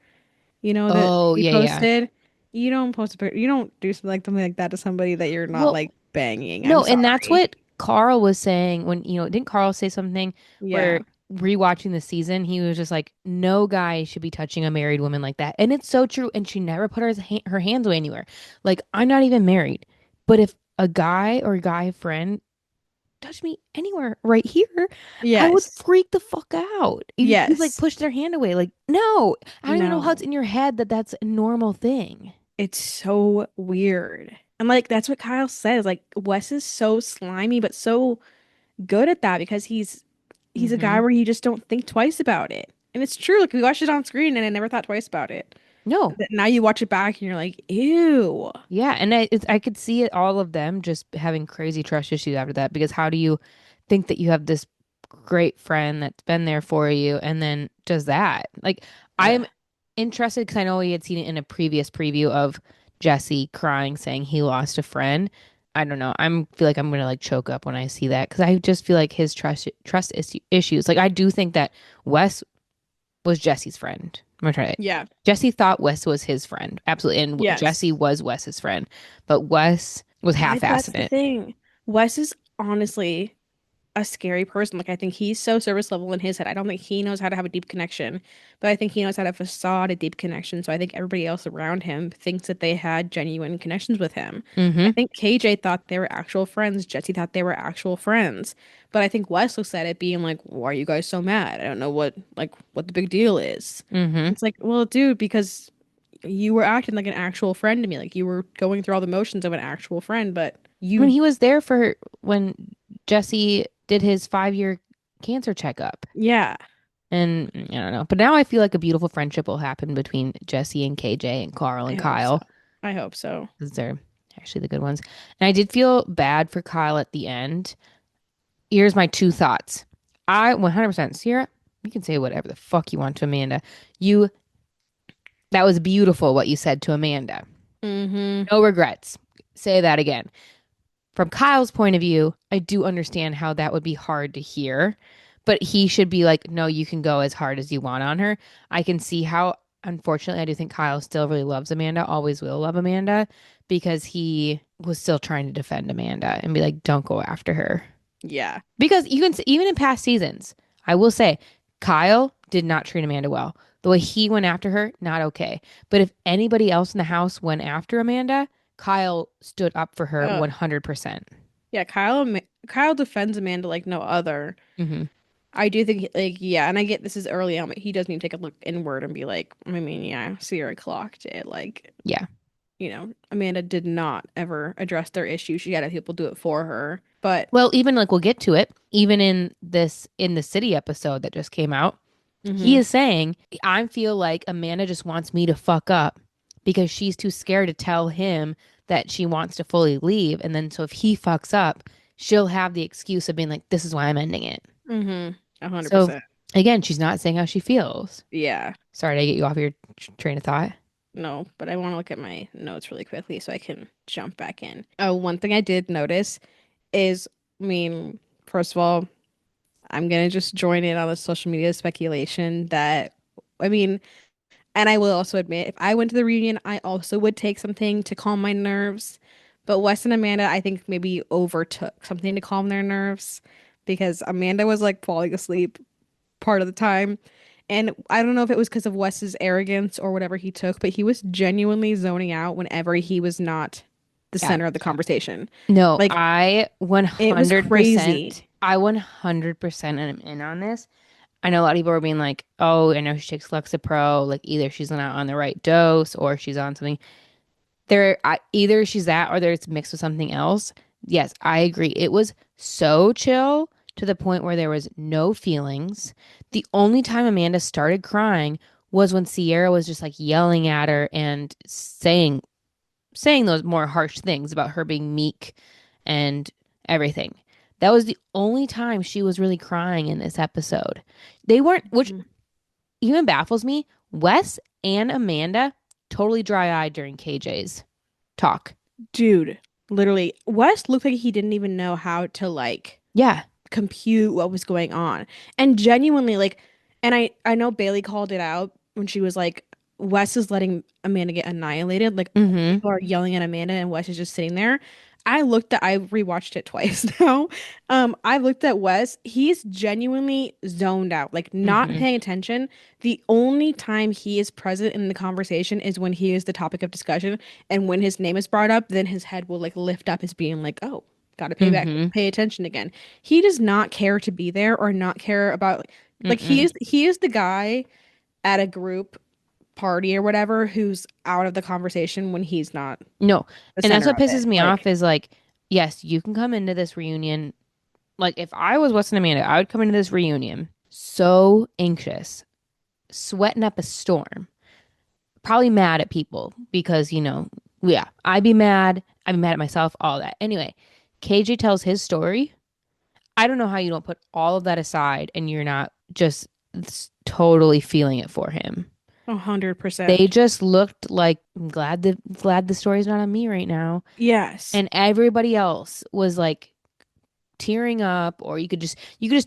that Oh, he yeah, yeah. posted. You don't post a picture. You don't do something like that to somebody that you're not Well, like banging. I'm no, and that's sorry. what Carl was saying when, didn't Carl say something where Yeah. rewatching the season, he was just like, no guy should be touching a married woman like that. And it's so true. And she never put her hands away anywhere. Like, I'm not even married. But if a guy or a guy friend touched me anywhere right here, I would Yes. freak the fuck out. You like Yes. push their hand away. Like, no, I don't even know how it's No. in your head that that's a normal thing. It's so weird. And like that's what Kyle says. Like Wes is so slimy, but so good at that because he's a guy Hmm. where you just don't think twice about it. And it's true. Like we watched it on screen and I never thought twice about it. No. But now you watch it back and you're like, ew. Yeah, and I could see it, all of them just having crazy trust issues after that because how do you think that you have this great friend that's been there for you and then does that? Like, I Ugh. am interested because I know we had seen it in a previous preview of Jesse crying, saying he lost a friend. I don't know. Feel like I'm gonna like choke up when I see that because I just feel like his issues. Like, I do think that Wes was Jesse's friend. I'm gonna try it. Yeah. Jesse thought Wes was his friend. Absolutely. And Jesse Yes. was Wes's friend. But Wes was That's half-assing the it. thing. Wes is honestly a scary person. Like I think he's so surface level in his head. I don't think he knows how to have a deep connection, but I think he knows how to facade a deep connection. So I think everybody else around him thinks that they had genuine connections with him. I Mm-hmm. think KJ thought they were actual friends. Jesse thought they were actual friends. But I think Wes looks at it being like, why are you guys so mad? I don't know what the big deal is. Mm-hmm. It's like, well, dude, because you were acting like an actual friend to me. Like you were going through all the motions of an actual friend, but When you, he was there for when Jesse did his 5-year cancer checkup. yeah, And I don't know. But now I feel like a beautiful friendship will happen between Jesse and KJ and Carl I and hope so. Kyle. I hope so. Because they're actually the good ones. And I did feel bad for Kyle at the end. Here's my two thoughts. I 100% Sierra, you can say whatever the fuck you want to Amanda. You That was beautiful what you said to Amanda. Mm-hmm. No regrets. Say that again. From Kyle's point of view, I do understand how that would be hard to hear, but he should be like, no, you can go as hard as you want on her. I can see how, unfortunately, I do think Kyle still really loves Amanda, always will love Amanda, because he was still trying to defend Amanda and be like, don't go after her. Yeah. Because you can, even in past seasons, I will say, Kyle did not treat Amanda well. The way he went after her, not okay. But if anybody else in the house went after Amanda, Kyle stood up for her Uh, 100%. yeah, Kyle defends Amanda like no other. Hmm. I do think like yeah, and I get this is early on, but he does need to take a look inward and be like, I mean, yeah, Sierra clocked it. Like, Yeah. Amanda did not ever address their issue. She had people do it for her. But Well, even like we'll get to it, even in the city episode that just came out, he hmm is saying, I feel like Amanda just wants me to fuck up because she's too scared to tell him that she wants to fully leave. And then so if he fucks up, she'll have the excuse of being like, this is why I'm ending it. hmm So 100%. again, she's not saying how she feels. Yeah. Sorry to get you off your train of thought. No, but I want to look at my notes really quickly so I can jump back in. Oh, one thing I did notice is, I mean, first of all, I'm gonna just join in on the social media speculation that, I mean, and I will also admit, if I went to the reunion, I also would take something to calm my nerves. But Wes and Amanda, I think maybe overtook something to calm their nerves because Amanda was like falling asleep part of the time. And I don't know if it was because of Wes's arrogance or whatever he took, but he was genuinely zoning out whenever he was not the Yeah. center of the conversation. No, Like, it was crazy. I 100% am in on this. I know a lot of people are being like, oh, I know she takes Lexapro. Like either she's not on the right dose or she's on something. Either she's that or there's mixed with something else. Yes, I agree. It was so chill to the point where there was no feelings. The only time Amanda started crying was when Sierra was just like yelling at her and saying those more harsh things about her being meek and everything. That was the only time she was really crying in this episode. They weren't, which Mhm. even baffles me. Wes and Amanda totally dry eyed during KJ's talk. Dude, literally, Wes looked like he didn't even know how to like Yeah. compute what was going on. And genuinely like and I know Bailey called it out when she was like Wes is letting Amanda get annihilated. Like Mm-hmm. people are yelling at Amanda and Wes is just sitting there. I rewatched it twice now. I looked at Wes. He's genuinely zoned out, like not Mm-hmm. paying attention. The only time he is present in the conversation is when he is the topic of discussion. And when his name is brought up, then his head will like lift up as being like, oh, gotta Mm-hmm. pay attention again. He does not care to be there or not care about like Mm-mm. he is the guy at a group party or whatever who's out of the conversation when he's not No. the And that's center what of it. pisses me off Like, is like, yes, you can come into this reunion. Like if I was Weston Amanda, I would come into this reunion so anxious, sweating up a storm, probably mad at people because, yeah, I'd be mad. I'd be mad at myself, all that. Anyway, KJ tells his story. I don't know how you don't put all of that aside and you're not just totally feeling it for him. They 100%. just looked like I'm glad the story's not on me right now. Yes. And everybody else was like tearing up, or you could just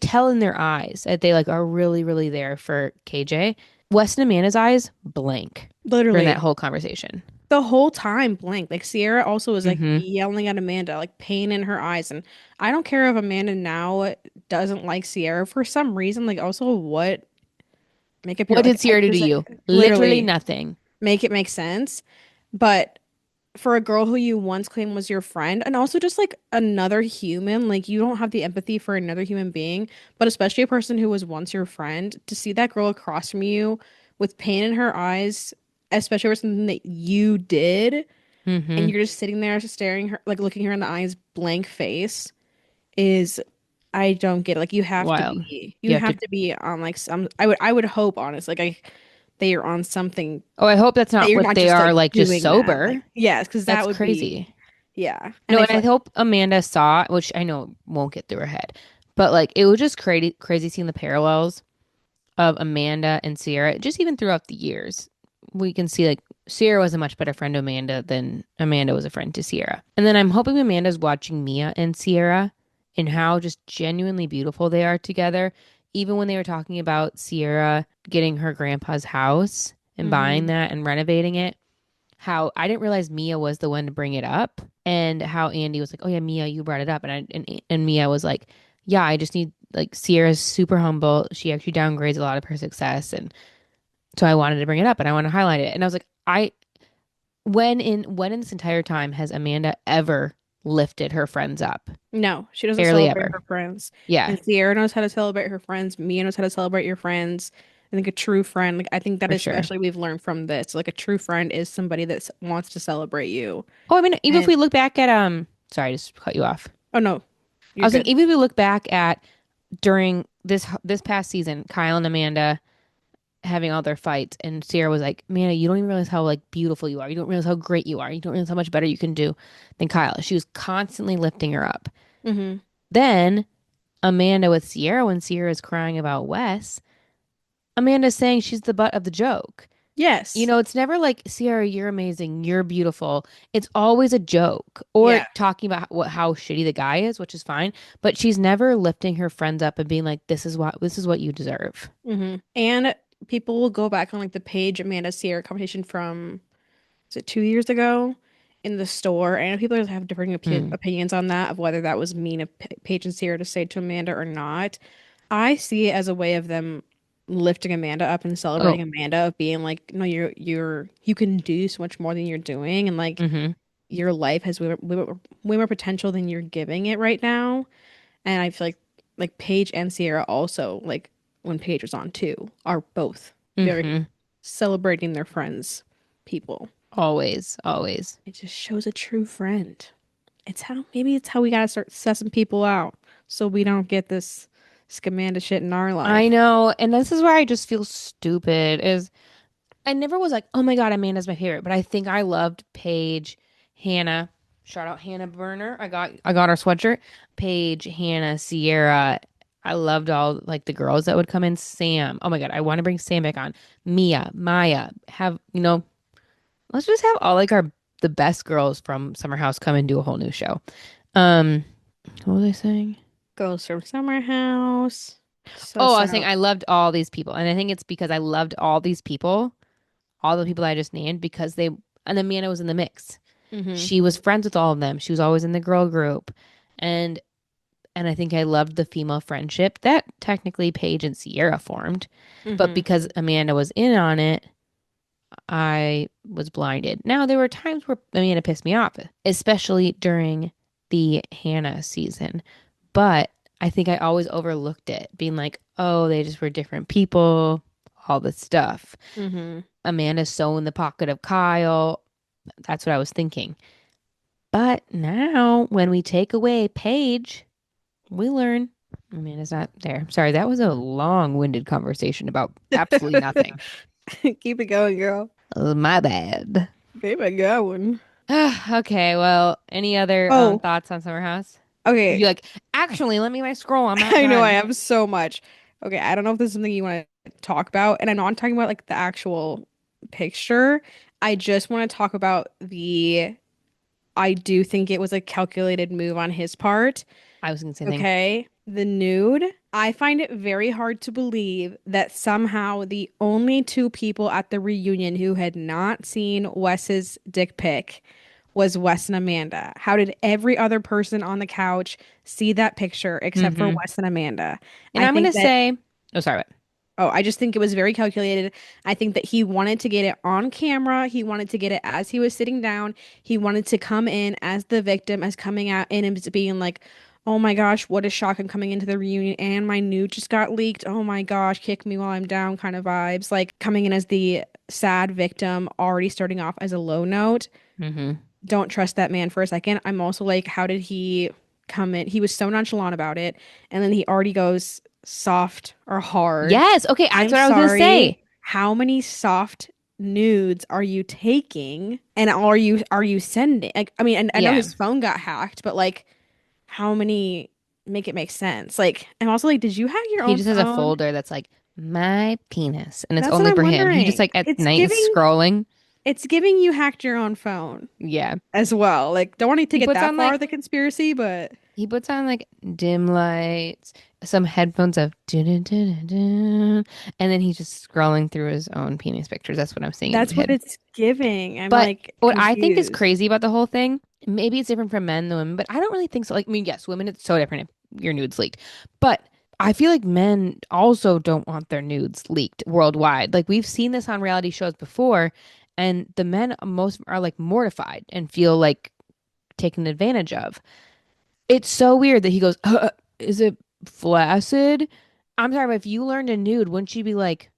tell in their eyes that they like are really, really there for KJ. Wes and Amanda's eyes blank during that Literally. whole conversation. The whole time blank. Like Sierra also was like Mm-hmm. yelling at Amanda, like pain in her eyes. And I don't care if Amanda now doesn't like Sierra for some reason. Like also what make up your What like did Sierra do to does it you? Literally literally nothing. make it make sense? But for a girl who you once claimed was your friend and also just like another human, like you don't have the empathy for another human being, but especially a person who was once your friend, to see that girl across from you with pain in her eyes, especially for something that you did, and Mm-hmm. you're just sitting there staring her, like looking her in the eyes, blank face, is I don't get it. Like Wild. you You have have to. to be on like some I would hope honestly, like they are on something Oh, I hope that's that not you're what not they just are like like, just doing that. Like, sober. yes, because that That's would be, crazy. yeah. And No, I and feel I like, hope Amanda saw, which I know won't get through her head, but like it was just crazy, crazy seeing the parallels of Amanda and Sierra, just even throughout the years. We can see like Sierra was a much better friend to Amanda than Amanda was a friend to Sierra. And then I'm hoping Amanda's watching Mia and Sierra and how just genuinely beautiful they are together. Even when they were talking about Sierra getting her grandpa's house and buying hmm that and renovating it, how I didn't realize Mia was the one to bring it up, and how Andy was like, "Oh yeah, Mia, you brought it up," and Mia was like, "Yeah, I just need like Sierra's super humble. She actually downgrades a lot of her success, and so I wanted to bring it up and I want to highlight it." And I was like, "I when in this entire time has Amanda ever lifted her friends up? no, she doesn't Barely celebrate ever. her friends. Yeah, And Sierra knows how to celebrate her friends. Mia knows how to celebrate your friends. I think a true friend, like I think that for sure. especially we've learned from this, like a true friend is somebody that wants to celebrate you. Oh, I mean, even if And we look back at sorry, I just cut you off. oh no, I you're was thinking, good. even if we look back at during this past season, Kyle and Amanda having all their fights, and Sierra was like, "Amanda, you don't even realize how like beautiful you are. You don't realize how great you are. You don't realize how much better you can do than Kyle." She was constantly lifting her up. hmm Then Amanda with Sierra, when Sierra is crying about Wes, Amanda's saying she's the butt of the joke. Yes. It's never like, Sierra, you're amazing, you're beautiful. It's always a joke or Yeah. talking about how shitty the guy is, which is fine. But she's never lifting her friends up and being like, this is what you deserve. And people will go back on like the Paige Amanda Sierra conversation from, is it 2 years ago in the store? And people have differing Mm. opinions on that of whether that was mean of Paige and Sierra to say to Amanda or not. I see it as a way of them lifting Amanda up and Oh, celebrating Amanda of being like, no, you can do so much more than you're doing, and like mm-hmm. your life has way more potential than you're giving it right now. And I feel like Paige and Sierra also like when Paige was on too are both very Mm-hmm. celebrating their friends people. Always, always. It just shows a true friend. It's how we gotta start sussing people out so we don't get this Scamanda shit in our I life. know. And this is where I just feel stupid is I never was like, oh my God, Amanda's my favorite. But I think I loved Paige, Hannah. Shout out Hannah Burner. I got our sweatshirt. Paige, Hannah, Sierra. I loved all like the girls that would come in. Sam. Oh my God, I want to bring Sam back on. Mia, Maya. Let's just have all like our the best girls from Summer House come and do a whole new show. Um, what was I saying? Girls from Summer House. Oh, Suss I was saying out. I loved all these people. And I think it's because I loved all these people. all the people I just named because they and Amanda was in the mix. Mm-hmm. She was friends with all of them. She was always in the girl group. And I think I loved the female friendship that technically Paige and Sierra formed. But Mm-hmm. because Amanda was in on it, I was blinded. Now, there were times where Amanda pissed me off, especially during the Hannah season. But I think I always overlooked it, being like, oh, they just were different people, all this stuff. Mm-hmm. Amanda's so in the pocket of Kyle. That's what I was thinking. But now, when we take away Paige, we learn Amanda's not there. Sorry, that was a long-winded conversation about absolutely nothing. Keep it going, girl. My bad. Keep it going. Okay, well, any other Oh, thoughts on Summer House? okay. You like, actually, let me my scroll. I'm not I know I done. have so much. Okay, I don't know if this is something you want to talk about, and I'm not talking about like the actual picture. I just want to talk about the I do think it was a calculated move on his part. I was gonna say thing. Okay. The nude. I find it very hard to believe that somehow the only two people at the reunion who had not seen Wes's dick pic was Wes and Amanda. How did every other person on the couch see that picture except for Mm-hmm. Wes and Amanda? And I I'm think gonna that say, oh, sorry, what? Oh, I just think it was very calculated. I think that he wanted to get it on camera. He wanted to get it as he was sitting down. He wanted to come in as the victim, as coming out in and being like, oh my gosh, what a shock. I'm coming into the reunion and my nude just got leaked. Oh my gosh, kick me while I'm down kind of vibes. Like coming in as the sad victim, already starting off as a low note. Mm-hmm. Don't trust that man for a second. I'm also like, how did he come in? He was so nonchalant about it. And then he already goes soft or hard. Yes. Okay, that's I'm what I was gonna sorry. say. How many soft nudes are you taking? And are you sending? Like, I mean, I know Yeah. his phone got hacked, but like how many make it make sense? Like, I'm also like, did you hack your He own just has a phone? folder that's like my penis, and it's That's what only I'm for him. He just wondering. like at It's night is giving scrolling. it's giving you hacked your own phone Yeah. as well. Like, don't want to He take it puts that on far, like the conspiracy, but He puts on like dim lights, some headphones of dun, dun, dun, dun, dun, and then he's just scrolling through his own penis pictures. That's what I'm seeing in my that's what head. it's giving. I'm But like what I think is confused. crazy about the whole thing, maybe it's different from men than women, but I don't really think so. Like, I mean, yes, women, it's so different if your nudes leaked. But I feel like men also don't want their nudes leaked worldwide. Like, we've seen this on reality shows before, and the men most are like mortified and feel like taken advantage of. It's so weird that he goes, is it flaccid? I'm sorry, but if you learned a nude, wouldn't you be like,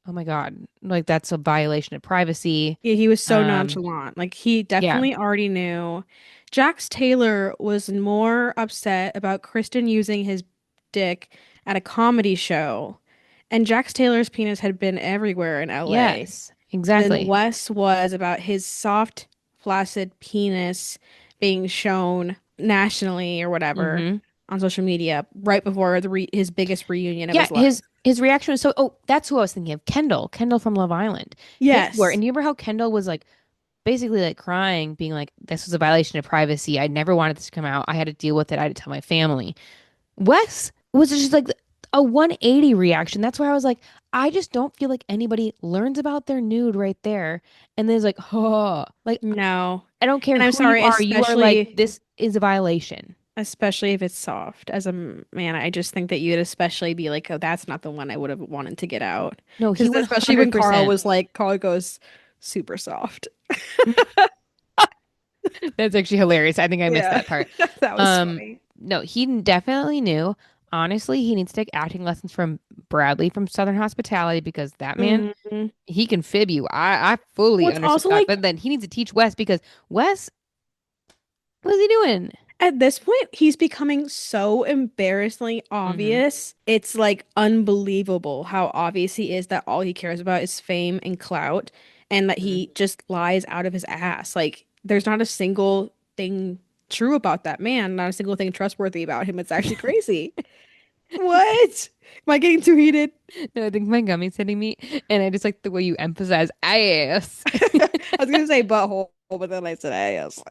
oh my God, like that's a violation of privacy? Yeah, he was so Um, nonchalant. Like he yeah. definitely already knew. Jax Taylor was more upset about Kristen using his dick at a comedy show. And Jax Taylor's penis had been everywhere in LA. Yes, And then exactly. Wes was about his soft, flaccid penis being shown nationally or whatever Hmm. on social media right before his biggest reunion of Yeah, his life. his reaction was so, oh, that's who I was thinking of. Kendall from Love Island. His word, Yes. and you remember how Kendall was like basically like crying, being like, this was a violation of privacy. I never wanted this to come out. I had to deal with it. I had to tell my family. Wes was just like a 180 reaction. That's why I was like, I just don't feel like anybody learns about their nude right there. And then it's like, oh, like, No. I don't care And I'm who you sorry, are. You are like, especially this is a violation. especially if it's soft. As a man, I just think that you'd especially be like, oh, that's not the one I would have wanted to get out. No, he Because especially when Carl 100%. was like, Carl goes super soft. That's actually hilarious. I think I missed Yeah, that part. that was funny. No, he definitely knew. Honestly, he needs to take acting lessons from Bradley from Southern Hospitality because that man, Mhm. he can fib you. I fully Well, it's understand also that. like But then he needs to teach Wes because Wes, what is he doing? at this point, he's becoming so embarrassingly Hmm. obvious. It's like unbelievable how obvious he is that all he cares about is fame and clout, and that Hmm. he just lies out of his ass. Like, there's not a single thing true about that man, not a single thing trustworthy about him. It's actually crazy. What? Am I getting too heated? No, I think my gummy's hitting me, and I just like the way you emphasize ass. I was gonna say butthole, but then I said ass.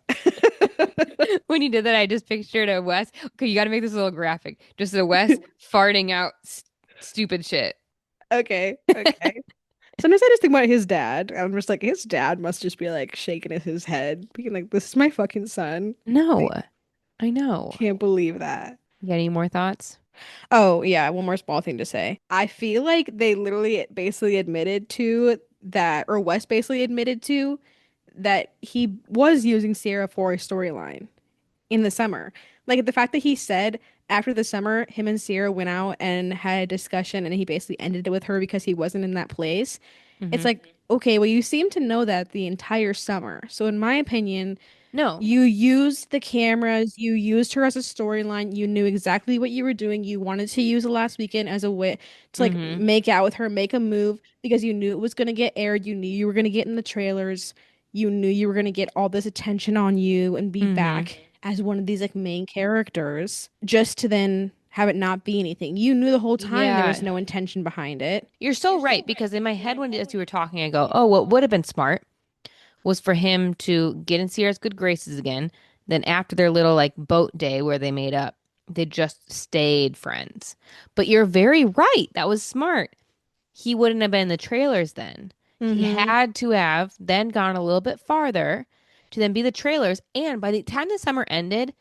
When you did that, I just pictured a Wes. Okay, you got to make this a little graphic. Just a Wes farting out stupid shit. Okay, okay. Sometimes I just think about his dad. I'm just like, his dad must just be like shaking his head, being like, "This is my fucking son." No, I I know. can't believe that. You got any more thoughts? Oh, yeah, one more small thing to say. I feel like they literally basically admitted to that, or Wes basically admitted to that he was using Sierra for a storyline in the summer. Like the fact that he said after the summer, him and Sierra went out and had a discussion and he basically ended it with her because he wasn't in that place. It's Mm-hmm. like, okay, well, you seem to know that the entire summer. So, in my opinion, No. you used the cameras, you used her as a storyline, you knew exactly what you were doing. You wanted to use the last weekend as a way to like Mm-hmm. make out with her, make a move because you knew it was going to get aired. You knew you were going to get in the trailers. You knew you were going to get all this attention on you and be Mm-hmm. back as one of these like main characters just to then have it not be anything. You knew the whole time there was Yeah. no intention behind it. You're so right because in my head when as you were talking, I go, oh, what would have been smart was for him to get in Sierra's good graces again. Then after their little like boat day where they made up, they just stayed friends. But you're very right. That was smart. He wouldn't have been in the trailers then. He Mm-hmm. had to have then gone a little bit farther to then be the trailers. And by the time the summer ended,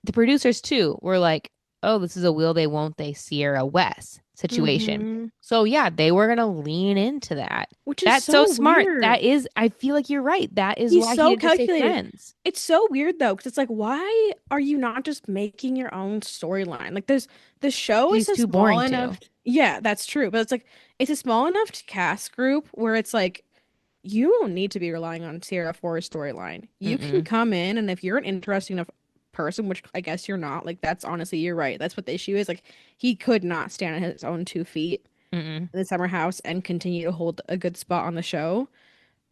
the producers too were like, oh, this is a will they won't they Sierra West situation. Mm-hmm. So yeah, they were gonna lean into that. Which is That's so so smart. weird. That is, I feel like you're right. That is He's why he so didn't just say calculated. friends. It's so weird though, because it's like, why are you not just making your own storyline? Like, there's the show 'Cause is he's a too small boring to. enough. Yeah, that's true. But it's like, it's a small enough cast group where it's like, you don't need to be relying on Sierra for a storyline. You can Mm-mm. come in, and if you're an interesting enough person, which I guess you're not, like, that's honestly, you're right. That's what the issue is. Like, he could not stand on his own 2 feet Mm-mm. in the summer house and continue to hold a good spot on the show.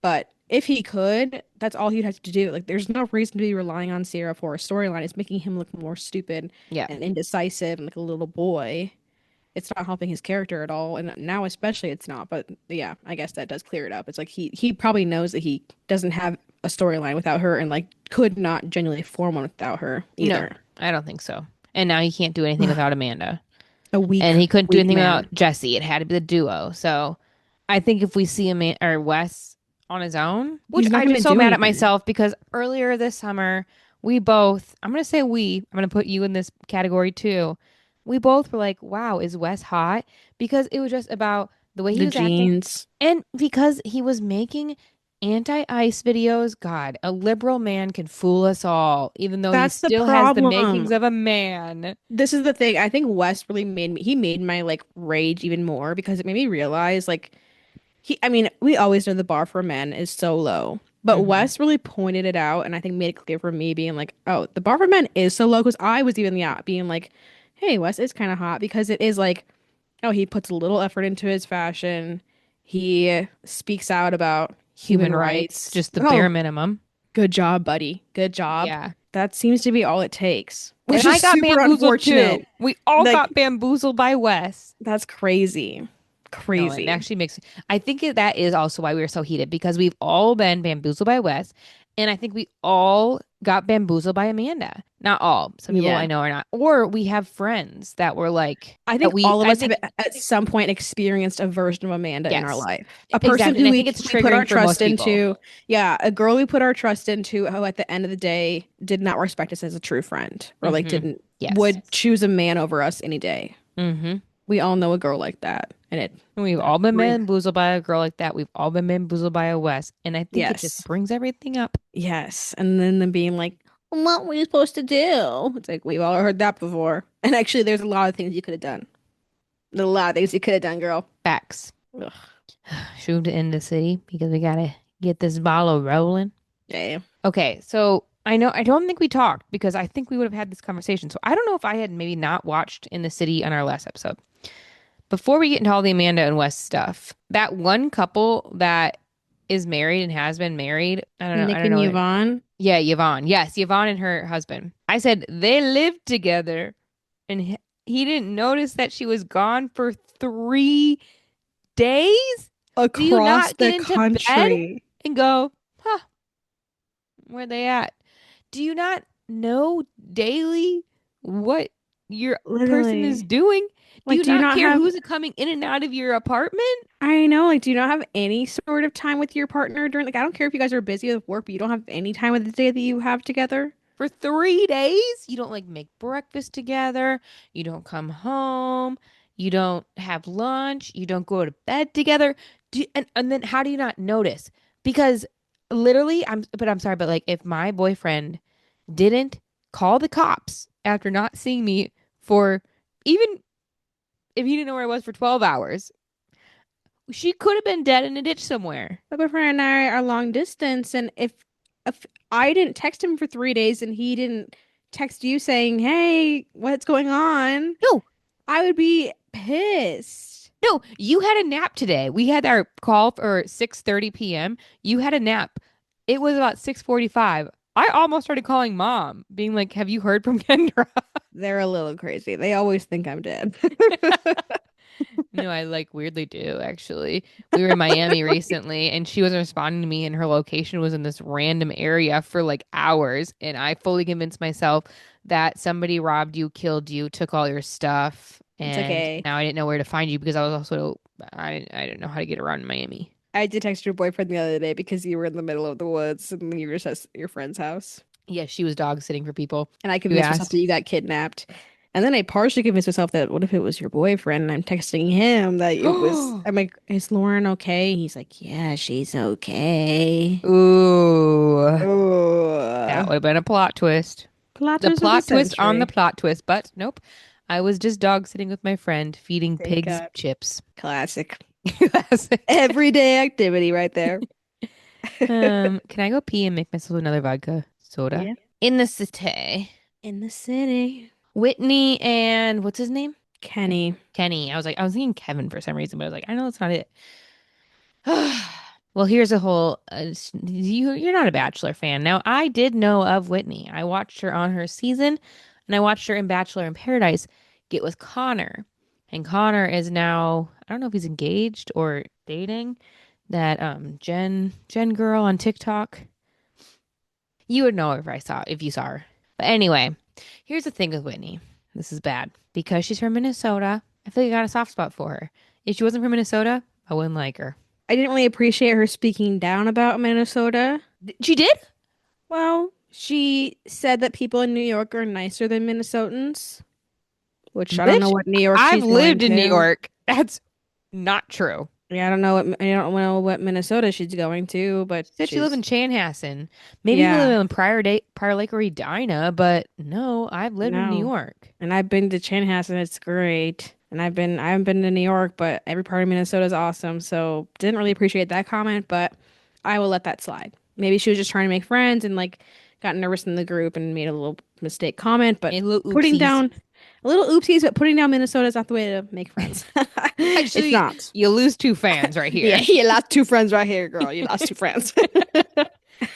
But if he could, that's all he'd have to do. Like, there's no reason to be relying on Sierra for a storyline. It's making him look more stupid Yeah. and indecisive and like a little boy. It's not helping his character at all. And now especially it's not. But yeah, I guess that does clear it up. It's like he probably knows that he doesn't have a storyline without her and like could not genuinely form one without her No, either. I don't think so. And now he can't do anything without Amanda. A weak, And he couldn't do weak anything without man. Jesse. It had to be the duo. So I think if we see him or Wes on his own, which He's not I'm gonna just so do mad at anything. myself because earlier this summer, we both, I'm going to say I'm going to put you in this category too. We both were like, wow, is Wes hot? Because it was just about the way he The was acting jeans. and because he was making anti-ice videos. God, a liberal man can fool us all, even though he That's the still has the makings problem. of a man. This is the thing. I think Wes really he made my like rage even more because it made me realize like I mean, we always know the bar for men is so low. But Hmm. Wes really pointed it out and I think made it clear for me being like, oh, the bar for men is so low because I was even yeah, being like, hey, Wes is kind of hot because it is like, oh, he puts a little effort into his fashion. He speaks out about human Human rights, rights. just the bare Oh, minimum. good job, buddy. Good job. Yeah. That seems to be all it takes, And which is I got super bamboozled too. unfortunate. We all Like, got bamboozled by Wes. that's crazy. No, it Crazy. actually makes, I think that is also why we were so heated because we've all been bamboozled by Wes. And I think we all got bamboozled by Amanda. Not all. Some people I Yeah. know are not. Or we have friends that were like, I think all of I us have think, at some point experienced a version of Amanda in our yes, life. A person exactly. who And I think it's we put our triggering for trust most people. into. Yeah, a girl we put our trust into who at the end of the day did not respect us as a true friend or like Hmm. didn't Yes. would choose a man over us any day. Hmm. We all know a girl like that. And it We've that all been bring bamboozled by a girl like that. We've all been bamboozled by a Wes. And I think it just yes. brings everything up. Yes. And then them being like, what were you supposed to do? It's like we've all heard that before. And actually there's a lot of things you could have done. There's a lot of things you could have done, girl. Facts. Ugh. Should move to end the city because we gotta get this bottle rolling. Yeah. Okay, so I don't think we talked because I think we would have had this conversation. So I don't know if I had maybe not watched In the City on our last episode. Before we get into all the Amanda and West stuff, that one couple that is married and has been married, I Nick don't and know. Yvonne. Yeah, Yvonne. Yes, Yvonne and her husband. I said they lived together and he didn't notice that she was gone for 3 days? Do you Across not the get into bed country. and go, huh, where they at? Do you not know daily what your person is Literally. doing? Do Like, you do you not not care have, who's coming in and out of your apartment I know, like, do you not have any sort of time with your partner during, like, I don't care if you guys are busy with work, but you don't have any time of the day that you have together? for 3 days? You don't like make breakfast together. You don't come home. You don't have lunch. You don't go to bed together. And then how do you not notice? Because literally, I'm sorry, but like if my boyfriend didn't call the cops after not seeing me for even if he didn't know where I was for 12 hours, she could have been dead in a ditch somewhere. My boyfriend and I are long distance, and if I didn't text him for 3 days and he didn't text you saying, "Hey, what's going on?" No, I would be pissed. no, you had a nap today. We had our call for 6:30 p.m. You had a nap. It was about 6:45. I almost started calling mom, being like, "Have you heard from Kendra?" They're a little crazy. They always think I'm dead. No, I like weirdly do actually. We were in Miami recently and she wasn't responding to me and her location was in this random area for like hours and I fully convinced myself that somebody robbed you, killed you, took all your stuff It's and okay. now I didn't know where to find you because I was also I didn't know how to get around Miami. I did text your boyfriend the other day because you were in the middle of the woods and you were just at your friend's house. Yeah, she was dog sitting for people And I who convinced myself that asked. you got kidnapped. And then I partially convinced myself that what if it was your boyfriend? And I'm texting him that it was, I'm like, is Lauren okay? He's like, yeah, she's okay. Ooh, that Oh, would have been a plot twist. plot The twist of the plot twist on the century. plot twist, but nope. I was just dog sitting with my friend feeding Thank pigs God. chips. Classic. Classic. Everyday activity right there. Can I go pee and make myself another vodka soda? Yeah. In the city. In the city. Whitney and what's his name? Kenny. Kenny. I was thinking Kevin for some reason, but I was like, I know that's not it. Well, here's a whole you're not a Bachelor fan. Now, I did know of Whitney. I watched her on her season and I watched her in Bachelor in Paradise get with Connor. And Connor is now, I don't know if he's engaged or dating that Jen girl on TikTok. You would know if you saw her. But anyway, here's the thing with Whitney. This is bad because she's from Minnesota. I feel like I got a soft spot for her. If she wasn't from Minnesota, I wouldn't like her. I didn't really appreciate her speaking down about Minnesota. She did? Well, she said that people in New York are nicer than Minnesotans, which I don't know Bitch, what New York I've she's going lived in New to. York. That's not true. Yeah, I don't know what Minnesota she's going to, but She said she lived in she's Chanhassen. Maybe you yeah, live in Prior Lake or Edina, but no, I've lived in New no. York. And I've been to Chanhassen, it's great. And I haven't been to New York, but every part of Minnesota is awesome. So didn't really appreciate that comment, but I will let that slide. Maybe she was just trying to make friends and like got nervous in the group and made a little mistake comment, but A little putting oopsies. down a little oopsies, but putting down Minnesota is not the way to make friends. It's Actually, not. you lose two fans right Yeah, here. you lost two friends right here, girl. You lost two friends.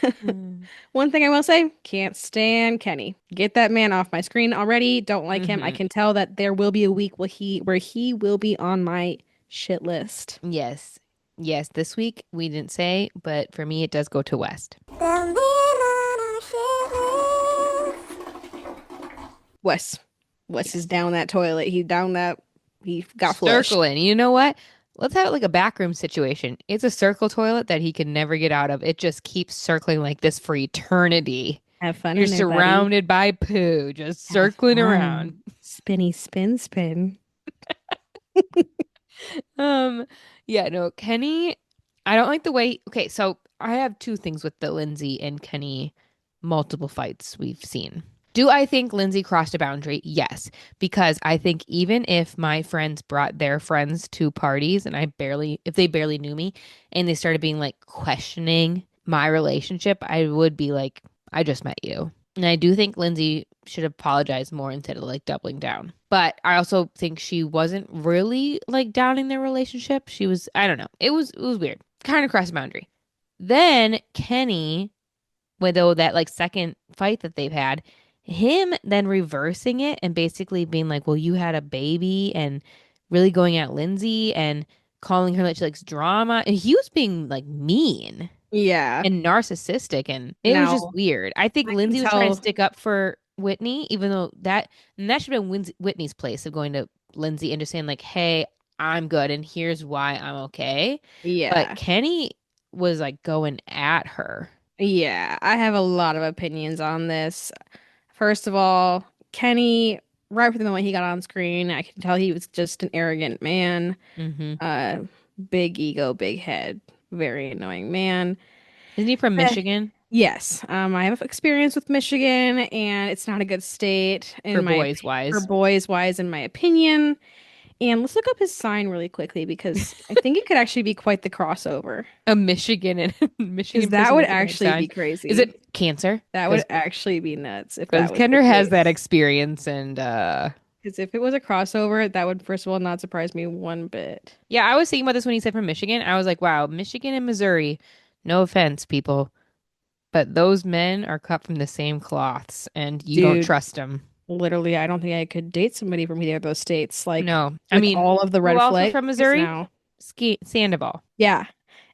Mm. One thing I will say, can't stand Kenny. Get that man off my screen already. Don't like him. I Hmm. can tell that there will be a week where he will be on my shit list. Yes. Yes, this week we didn't say, but for me it does go to West. Wes. Wes is Yes. down that toilet. He got flushed. Circling. You know what? Let's have it like a backroom situation. It's a circle toilet that he can never get out of. It just keeps circling like this for eternity. Have fun You're in there, buddy. surrounded by poo, just Have circling around. fun. Spinny spin spin. Um, yeah, no, Kenny, I don't like the way. Okay, so I have two things with the Lindsay and Kenny multiple fights we've seen. Do I think Lindsay crossed a boundary? Yes, because I think even if my friends brought their friends to parties and if they barely knew me and they started being like questioning my relationship, I would be like, I just met you. And I do think Lindsay should apologize more instead of like doubling down. But I also think she wasn't really like downing their relationship. She was, I don't know. It was weird. Kind of crossed a boundary. Then Kenny, with though that like second fight that they've had, him then reversing it and basically being like, well, you had a baby and really going at Lindsay and calling her like she likes drama. And he was being like mean Yeah. and narcissistic and it was just Now weird. I think I can Lindsay was trying to tell. stick up for Whitney, even though that should have been Whitney's place of going to Lindsay into saying like, "Hey, I'm good and here's why I'm okay." But Yeah. Kenny was like going at her. Yeah, I have a lot of opinions on this. First of all, Kenny, right from the moment he got on screen, I can tell he was just an arrogant man. Hmm. Uh, Big ego, big head, very annoying man. Isn't he from Eh, Michigan? yes, I have experience with Michigan, and it's not a good state For in my boys for wise. boys wise, in my opinion. And let's look up his sign really quickly because I think it could actually be quite the crossover. A Michigan and Because Michigan that person would with the right actually be sign. Is it crazy. Cancer? That would actually be nuts if Because that was the Kendra has that case. experience and Because if it was a crossover, that would, first of all, not surprise me one bit. yeah, I was thinking about this when he said from Michigan. I was like, wow, Michigan and Missouri. No offense, people, but those men are cut from the same cloths and you don't Dude, trust them. literally, I don't think I could date somebody from either of those states. Like, No. I with mean, all of the who red else was flags from Missouri? now. Sandoval. Yeah.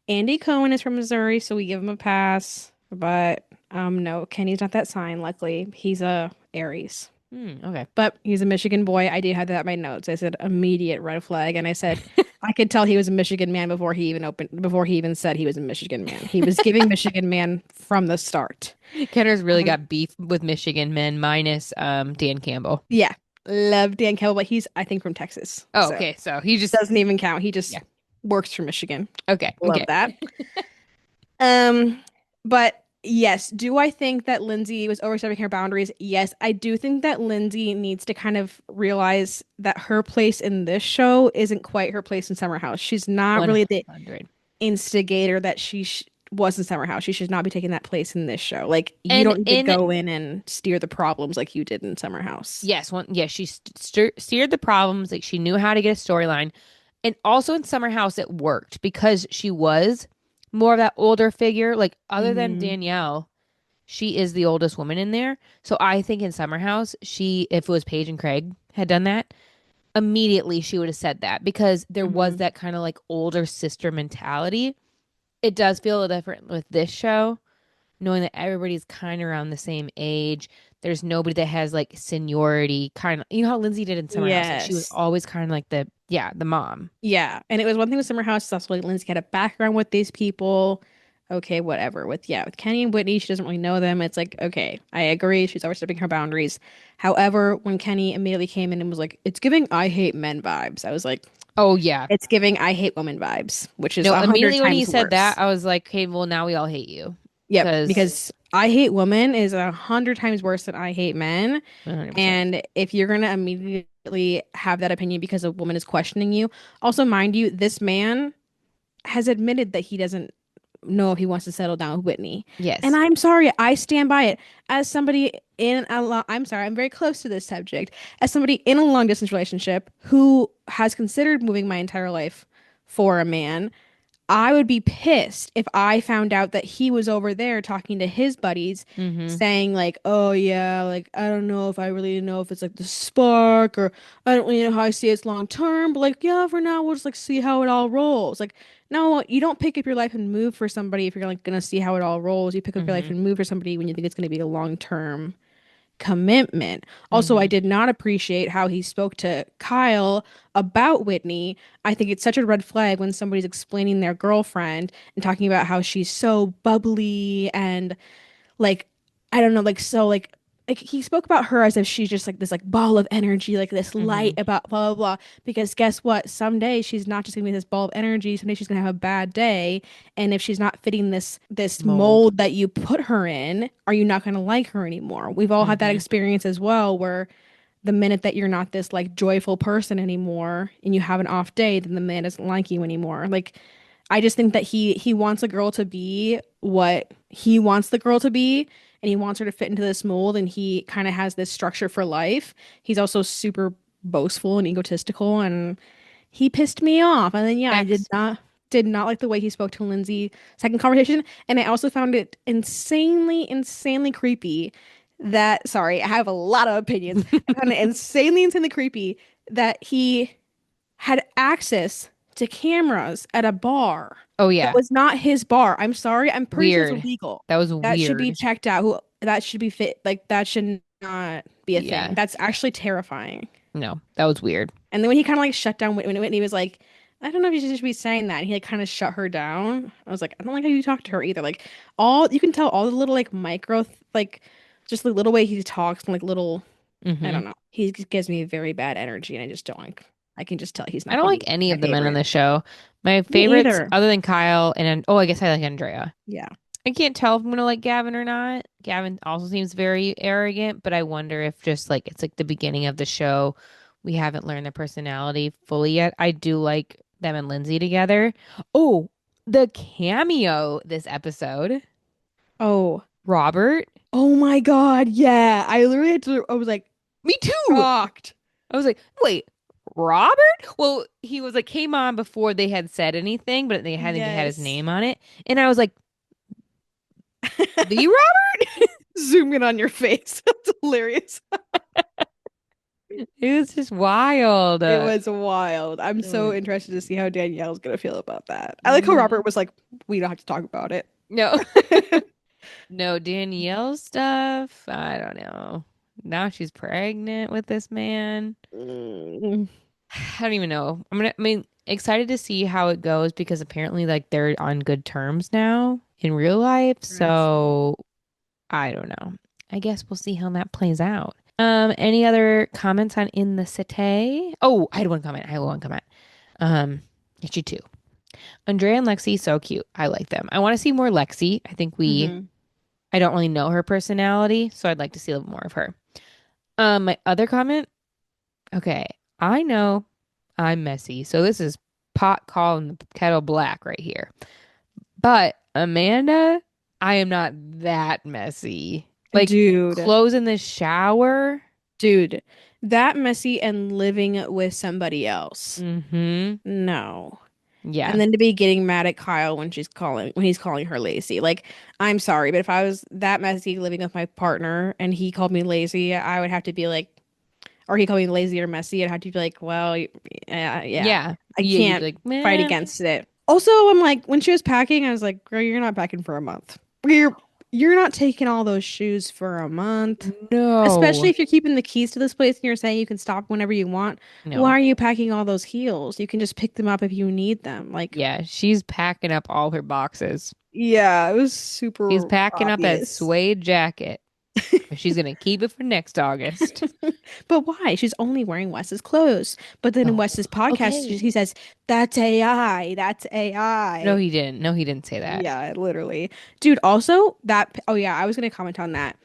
Andy Cohen is from Missouri, so we give him a pass. But no, Kenny's not that sign, luckily. He's a Aries. Okay. But he's a Michigan boy. I did have that in my notes. I said immediate red flag, and I said I could tell he was a Michigan man before he even said he was a Michigan man. He was giving Michigan man from the start. Kenner's really Um, got beef with Michigan men minus Dan Campbell. yeah, love Dan Campbell, but he's I think from Texas, Oh, so okay. So he just doesn't even count. He just yeah. works for Michigan. Okay. Love Okay. that. Um, but yes, do I think that Lindsay was overstepping her boundaries? Yes, I do think that Lindsay needs to kind of realize that her place in this show isn't quite her place in Summer House. She's not really the 100. instigator that she sh was in Summer House. She should not be taking that place in this show. Like, you And don't need to in go in and steer the problems like you did in Summer House. yes, she steered the problems. Like she knew how to get a storyline. And also in Summer House, it worked because she was more of that older figure. Like other than Hmm. Danielle, she is the oldest woman in there. So I think in Summer House, if it was Paige and Craig had done that, immediately she would have said that because there was Hmm. that kind of like older sister mentality. It does feel a little different with this show, knowing that everybody's kind of around the same age. There's nobody that has like seniority, kind of, you know how Lindsay did in Summer House. Like she was Yes. always kind of like the mom. Yeah, and it was one thing with Summer House. It's also like Lindsay had a background with these people. Okay, whatever. With Kenny and Whitney, she doesn't really know them. It's like, okay, I agree. She's overstepping her boundaries. However, when Kenny immediately came in and was like, "It's giving I hate men vibes," I was like, Oh yeah. "It's giving I hate women vibes," which is No, 100 immediately when he times said that, worse. I was like, okay, well now we all hate you. Yep, Because because I hate women is 100 times worse than I hate men. 100%. And if you're gonna immediately have that opinion because a woman is questioning you, also mind you, this man has admitted that he doesn't know if he wants to settle down with Whitney. And Yes. I'm sorry, I stand by it. As somebody in a long, I'm sorry, I'm very close to this subject. As somebody in a long distance relationship who has considered moving my entire life for a man, I would be pissed if I found out that he was over there talking to his buddies, Mm-hmm. saying like, "Oh yeah, like I don't know if I really know if it's like the spark, or I don't really know how I see it's long term, but like yeah, for now we'll just like see how it all rolls." Like, no, you don't pick up your life and move for somebody if you're like gonna see how it all rolls. You pick up your life Mm-hmm. and move for somebody when you think it's gonna be a long term commitment. Also, I Mm-hmm. did not appreciate how he spoke to Kyle about Whitney. I think it's such a red flag when somebody's explaining their girlfriend and talking about how she's so bubbly and like I don't know, like he spoke about her as if she's just like this like ball of energy, like this light Mm-hmm. about blah blah blah. Because guess what? Someday she's not just gonna be this ball of energy. Someday she's gonna have a bad day, and if she's not fitting this Mold. mold that you put her in, are you not gonna like her anymore? We've all had that Mm-hmm. experience as well, where the minute that you're not this like joyful person anymore, and you have an off day, then the man doesn't like you anymore. Like I just think that he wants a girl to be what he wants the girl to be, and he wants her to fit into this mold, and he kind of has this structure for life. He's also super boastful and egotistical, and he pissed me off. And then yeah, I Facts. did not like the way he spoke to Lindsay second conversation, and I also found it insanely creepy that sorry, I have a lot of opinions. I found it insanely creepy that he had access to cameras at a bar Oh that yeah. was not his bar. I'm sorry. I'm pretty sure it's Weird. illegal. That was That should be weird. checked out. Who that should be fit like that should not be a thing. Yeah. That's actually terrifying. No, that was weird. And then when he kind of like shut down Whitney was like, I don't know if you should be saying that. And he like kind of shut her down. I was like, I don't like how you talk to her either. Like all you can tell all the little like like just the little way he talks and like little I Hmm. don't know. He just gives me very bad energy and I just don't like I can just tell he's I not don't gonna like be any my of the men on favorite. the show. My Me favorites, either. other than Kyle and oh, I guess I like Andrea. Yeah. I can't tell if I'm gonna like Gavin or not. Gavin also seems very arrogant, but I wonder if just like it's like the beginning of the show, we haven't learned their personality fully yet. I do like them and Lindsay together. Oh, the cameo this episode, Oh. Robert. Oh my God. Yeah. I literally had to I was like Me too. shocked. I was like, wait, Robert? Well, he was like came on before they had said anything, but they hadn't had his Yes. name on it, and I was like, the Robert. Zoom in on your face. That's hilarious. It was just wild. It was wild. I'm It so was. interested to see how Danielle's gonna feel about that. I like how Mhm. Robert was like, we don't have to talk about it. No, no, Danielle stuff. I don't know. Now she's pregnant with this man. Mm, I don't even know. I mean, excited to see how it goes because apparently, like, they're on good terms now in real life. interesting. So I don't know. I guess we'll see how that plays out. Any other comments on In the Cité? Oh, I had one comment. I had one comment. Actually two. Andrea and Lexi, so cute. I like them. I want to see more Lexi. Hmm. I don't really know her personality, so I'd like to see a little more of her. My other comment, okay, I know I'm messy, so this is pot calling the kettle black right here. But Amanda, I am not that messy. Like Dude, clothes in the shower. dude, that messy and living with somebody else. Mm-hmm. No. And Yeah. then to be getting mad at Kyle when he's calling her lazy. Like, I'm sorry, but if I was that messy living with my partner and he called me lazy, I would have to be like, or he called me lazy or messy, I'd have to be like, well, yeah, Yeah. I Yeah, you'd can't be like, fight man, against it. Also, I'm like, when she was packing, I was like, girl, you're not packing for a month. You're not taking all those shoes for a month. Especially no. if you're keeping the keys to this place and you're saying you can stop whenever you want. Why No. are you packing all those heels? You can just pick them up if you need them. Like, Yeah, she's packing up all her boxes. yeah, it was She's super packing up that obvious. suede jacket. She's gonna keep it for next August. But why? She's only wearing Wes's clothes. But then in Oh, Wes's podcast, okay. he says, that's AI. That's No, AI. he didn't. No, he didn't say that. Yeah, literally. Dude, also oh yeah, I was gonna comment on that.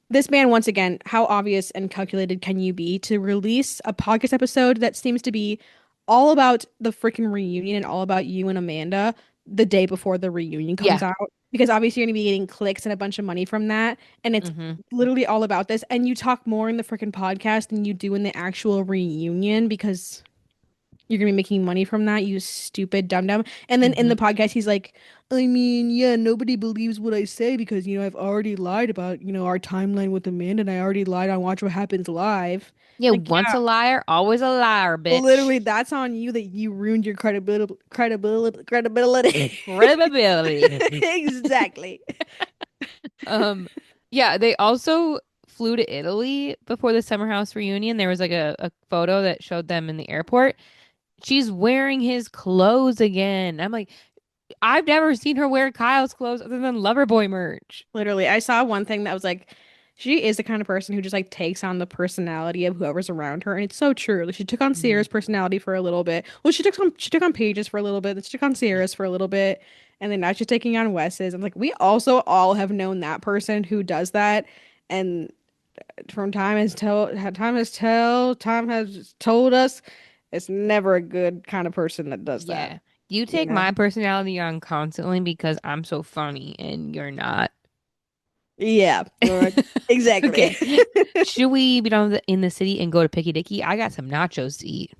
This man, once again, how obvious and calculated can you be to release a podcast episode that seems to be all about the freaking reunion and all about you and Amanda the day before the reunion comes Yeah. out? Because obviously you're gonna be getting clicks and a bunch of money from that, and it's Hmm. literally all about this. And you talk more in the freaking podcast than you do in the actual reunion because you're gonna be making money from that, you stupid dum dum. And then in Hmm. the podcast, he's like, I mean, yeah, nobody believes what I say because, I've already lied about, our timeline with Amanda and I already lied on Watch What Happens Live. Yeah, Like, once yeah, a liar, always a liar, bitch. literally, that's on you that you ruined your credibility. Credibility. Exactly. Um, yeah, they also flew to Italy before the Summer House reunion. There was like a photo that showed them in the airport. She's wearing his clothes again. I'm like, I've never seen her wear Kyle's clothes other than Loverboy merch. Literally, I saw one thing that was like, she is the kind of person who just like takes on the personality of whoever's around her, and it's so true. Like, she took on Hmm. Sierra's personality for a little bit. Well, she took on Paige's for a little bit, then she took on Sierra's for a little bit, and then now she's taking on Wes's. I'm like, we also all have known that person who does that, and from time has told us it's never a good kind of person that does that. Yeah. You You take know? my personality on constantly because I'm so funny and you're not. Yeah, exactly. Okay. Should we be done with in the city and go to Picky Dicky? I got some nachos to eat.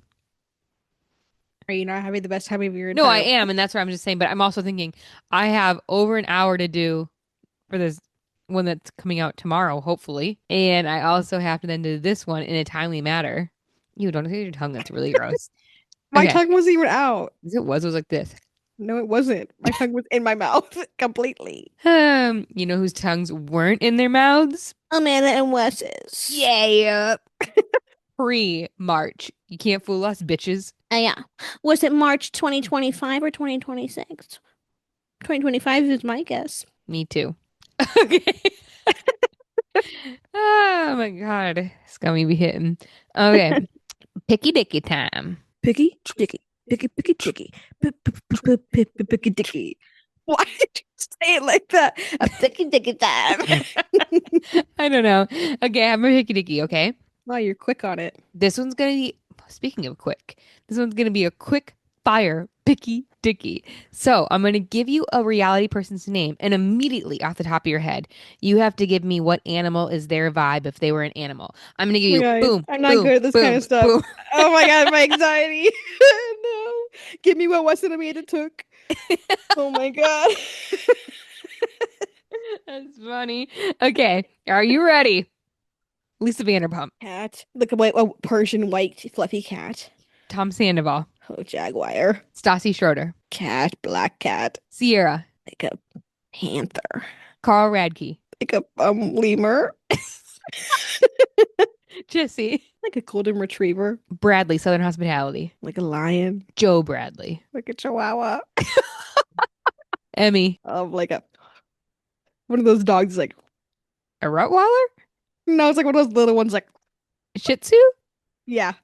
Are you not having the best time of your No, I entire am, and that's what I'm just saying. But I'm also thinking I have over an hour to do for this one that's coming out tomorrow, hopefully. And I also have to then do this one in a timely manner. You don't see your tongue. That's really gross. My Okay. tongue wasn't even out. It was like this. No, it wasn't. My tongue was in my mouth completely. You know whose tongues weren't in their mouths? Amanda and Wes's. Yeah. Pre-March You can't fool us, bitches. Yeah. Was it March 2025 or 2026? 2025 is my guess. Me too. Okay. Oh my God. Scummy be hitting. Okay. Picky dicky time. Picky, dicky, picky, dicky, picky, dicky. Why did you say it like that? A picky, dicky time. I don't know. Okay, I'm a picky dicky, okay? Wow, you're quick on it. This one's gonna be, speaking of quick, this one's gonna be a quick fire picky dicky. So I'm gonna give you a reality person's name, and immediately off the top of your head, you have to give me what animal is their vibe if they were an animal. I'm gonna give Oh my you God, boom, I'm not boom, good at this kind boom, of stuff. boom. Oh my God, my anxiety. No. Give me what Weston Amanda took. Oh my God. That's funny. Okay, are you ready? Lisa Vanderpump, Cat. Look at a Persian white fluffy cat. Tom Sandoval, Oh, jaguar. Stassi Schroeder, Cat, black cat. Sierra, Like a panther. Carl Radke, Like a lemur. Jesse, Like a golden retriever. Bradley, Southern Hospitality, Like a lion. Joe Bradley, Like a chihuahua. Emmy, Like a one of those dogs like a Rottweiler, no, it's like one of those little ones like Shih Tzu. yeah.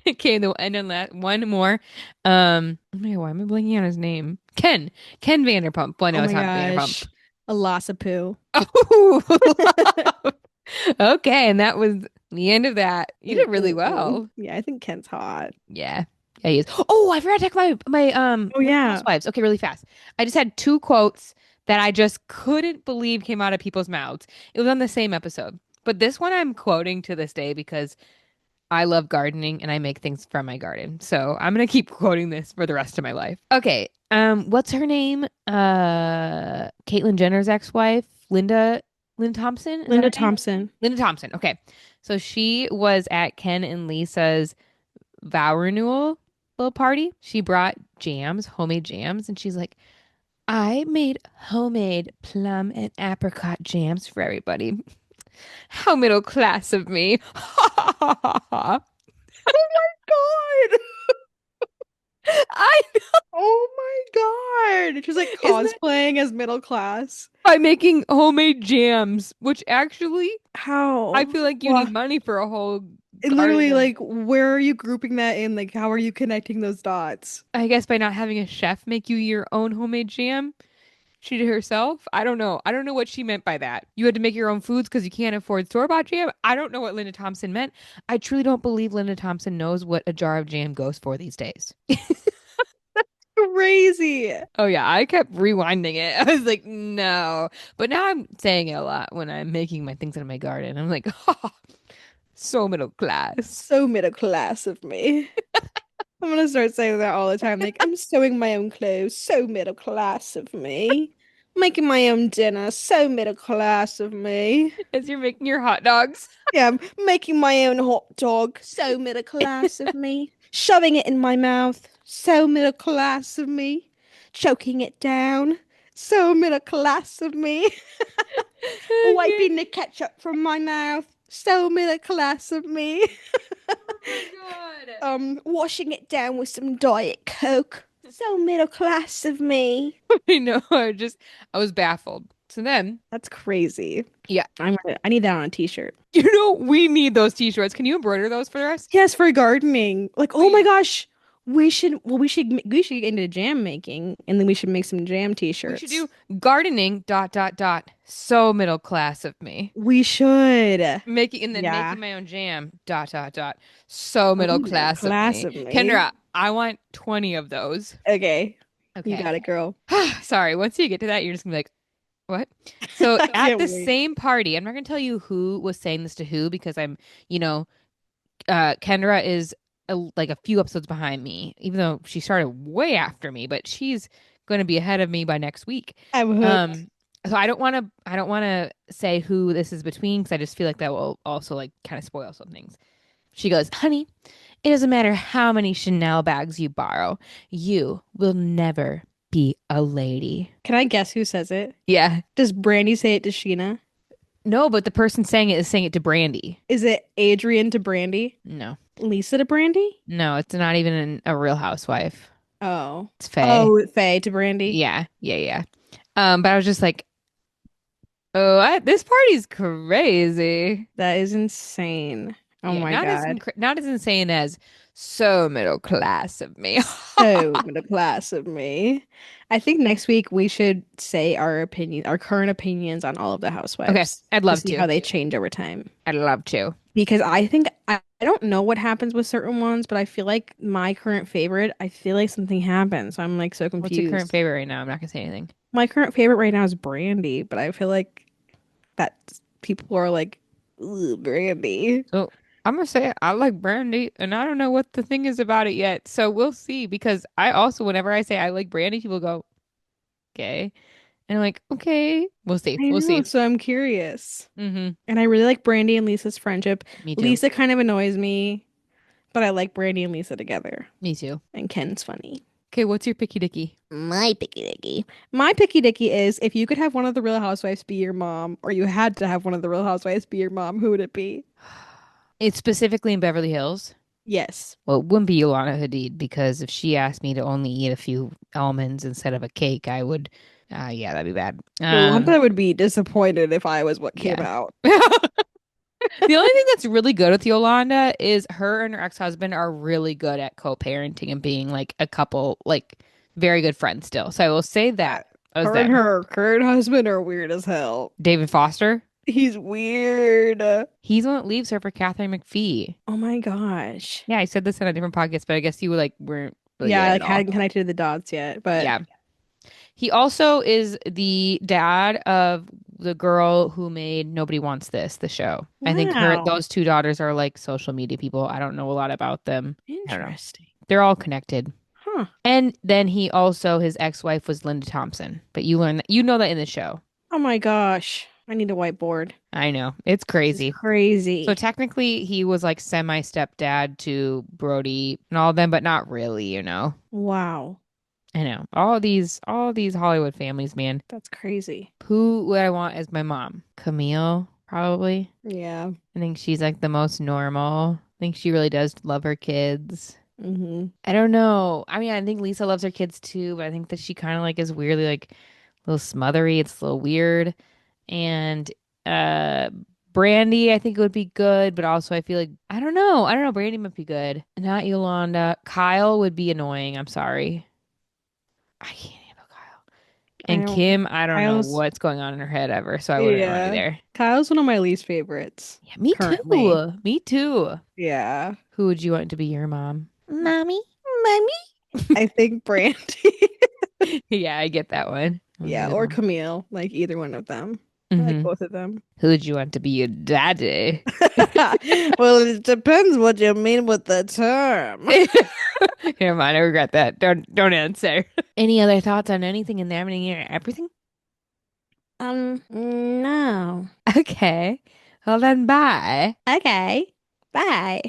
Okay, and then one more. Oh my God, why am I blanking on his name? Ken Vanderpump. Well, Oh no, it's my not Vanderpump. gosh. A Lhasa Oh, okay, and that was the end of that. You did really Mm-mm. well. Yeah, I think Ken's hot. Yeah. Yeah, he is. Oh, I forgot to check my Oh Real yeah. Housewives. Okay, really fast. I just had two quotes that I just couldn't believe came out of people's mouths. It was on the same episode. But this one I'm quoting to this day because I love gardening and I make things from my garden. So I'm gonna keep quoting this for the rest of my life. Okay. What's her name? Caitlyn Jenner's ex-wife, Linda Thompson? Is that Linda her name? Thompson. Linda Thompson. Okay. So she was at Ken and Lisa's vow renewal little party. She brought jams, homemade jams, and she's like, I made homemade plum and apricot jams for everybody. How middle class of me. God. I Oh my God. She's like isn't that cosplaying as middle class. by making homemade jams, which actually I How? feel like you need What? money for a whole It garden literally, of, like, where are you grouping that in? Like, how are you connecting those dots? I guess by not having a chef make you your own homemade jam. She did it herself. I don't know. I don't know what she meant by that. You had to make your own foods because you can't afford store-bought jam. I don't know what Linda Thompson meant. I truly don't believe Linda Thompson knows what a jar of jam goes for these days. Crazy. Oh yeah, I kept rewinding it. I was like, no. But now I'm saying it a lot when I'm making my things in my garden. I'm like, oh, so middle class. So middle class of me. I'm gonna start saying that all the time. Like, I'm sewing my own clothes. So middle class of me. Making my own dinner. So middle class of me. As you're making your hot dogs. Yeah, I'm making my own hot dog. So middle class of me. Shoving it in my mouth. So middle class of me. Choking it down. So middle class of me. Okay. Wiping the ketchup from my mouth. So middle class of me. Oh my God. Washing it down with some Diet Coke. So middle class of me. I know. I was baffled. So then, That's crazy. yeah, I need that on a t-shirt. we need those t-shirts. Can you embroider those for us? Yes, for gardening. Like, oh my Please. gosh. We should get into jam making and then we should make some jam We should t-shirts. do gardening dot dot dot. So middle class of me. We should. Making and then Yeah. making my own jam dot dot dot. So So middle middle class of class me. of me. Kendra, I want 20 of those. Okay. You Okay. got it, girl. Sorry, once you get to that, you're just gonna be like, what? So I at can't the wait. same party, I'm not gonna tell you who was saying this to who because you know, Kendra is like a few episodes behind me, even though she started way after me, but she's going to be ahead of me by next week. I'm hooked. Um, so I don't want to say who this is between because I just feel like that will also like kind of spoil some things. She goes, honey, it doesn't matter how many Chanel bags you borrow, you will never be a lady. Can I guess who says it? Yeah. Does Brandy say it to Sheena? No, but the person saying it is saying it to Brandy. Is it Adrian to Brandy? No. Lisa to Brandy? No, it's not even a real housewife. Oh. It's Faye. Oh, Faye to Brandy? Yeah, yeah, yeah. But I was just like, oh, this party's crazy. That is insane. Oh Yeah, my God. not as insane as so middle class of me. So middle class of me. I think next week we should say our current opinions on all of the Okay, housewives I'd to love see to. how they change over time. I'd love to. Because I think I don't know what happens with certain ones, but I feel like my current favorite, I feel like something happens. So I'm like so What's your current confused. favorite right now? I'm not gonna say anything. My current favorite right now is Brandy, but I feel like that people are like, "Ugh, Brandy." So I'm gonna say I like Brandy, and I don't know what the thing is about it yet. So we'll see. Because I also, whenever I say I like Brandy, people go, "Okay," and I'm like, "Okay, we'll see. I We'll know, see." so I'm curious. Mm-hmm. And I really like Brandy and Lisa's friendship. Me too. Lisa kind of annoys me, but I like Brandy and Lisa together. Me too. And Ken's funny. Okay, what's your picky dicky? My picky dicky. My picky dicky is if you could have one of the Real Housewives be your mom, or you had to have one of the Real Housewives be your mom, who would it be? It's specifically in Beverly Hills. Yes. Well, it wouldn't be Yolanda Hadid because if she asked me to only eat a few almonds instead of a cake, I would, yeah, that'd be bad. Yolanda would be disappointed if I was what came Yeah. out. The only thing that's really good with Yolanda is her and her ex-husband are really good at co-parenting and being like a couple, like very good friends still. So I will say Uh, that was Her and them. her current husband are weird as hell. David Foster, He's weird. he's the one that leaves her for Catherine McPhee. Oh my gosh. Yeah, I said this on a different podcast, but I guess you like weren't really Yeah, there I at like all. hadn't connected the dots yet, but Yeah. He also is the dad of the girl who made Nobody Wants This, the show. I think wow. those two daughters are like social media people. I don't know a lot about them. I don't know. Interesting. They're all connected. Huh. And then his ex-wife was Linda Thompson. But you know that in the show. Oh my gosh. I need a whiteboard. I know. It's This is crazy. So crazy. technically he was like semi stepdad to Brody and all of them, but not really, you know. Wow. I know. All these Hollywood families, man. That's crazy. Who would I want as my mom? Camille, probably. Yeah. I think she's like the most normal. I think she really does love her kids. Hmm. I don't know. I mean, I think Lisa loves her kids too, but I think that she kind of like is weirdly like a little smothery. It's a little weird. And uh Brandy, I think it would be good, but also I feel like I don't know. I don't know. Brandy might be good. Not Yolanda. Kyle would be annoying. I'm sorry. I can't handle Kyle. I And don't. Kim, I don't know Kyle's. what's going on in her head ever, so I wouldn't want to be Yeah. there. Kyle's one of my least favorites Yeah, me currently. too. Me too. Yeah. Who would you want to be your mom? M- Mommy? Mommy? I think Brandy. Yeah, I get that one. What was the Yeah, other or one? Camille. Like either one of them. I like Hmm. both of them. Who would you want to be your daddy? Well, it depends what you mean with the term. Never mind, I regret that. Don't answer. Any other thoughts on anything in there? Any everything? No. Okay. Well then, bye. Okay. Bye.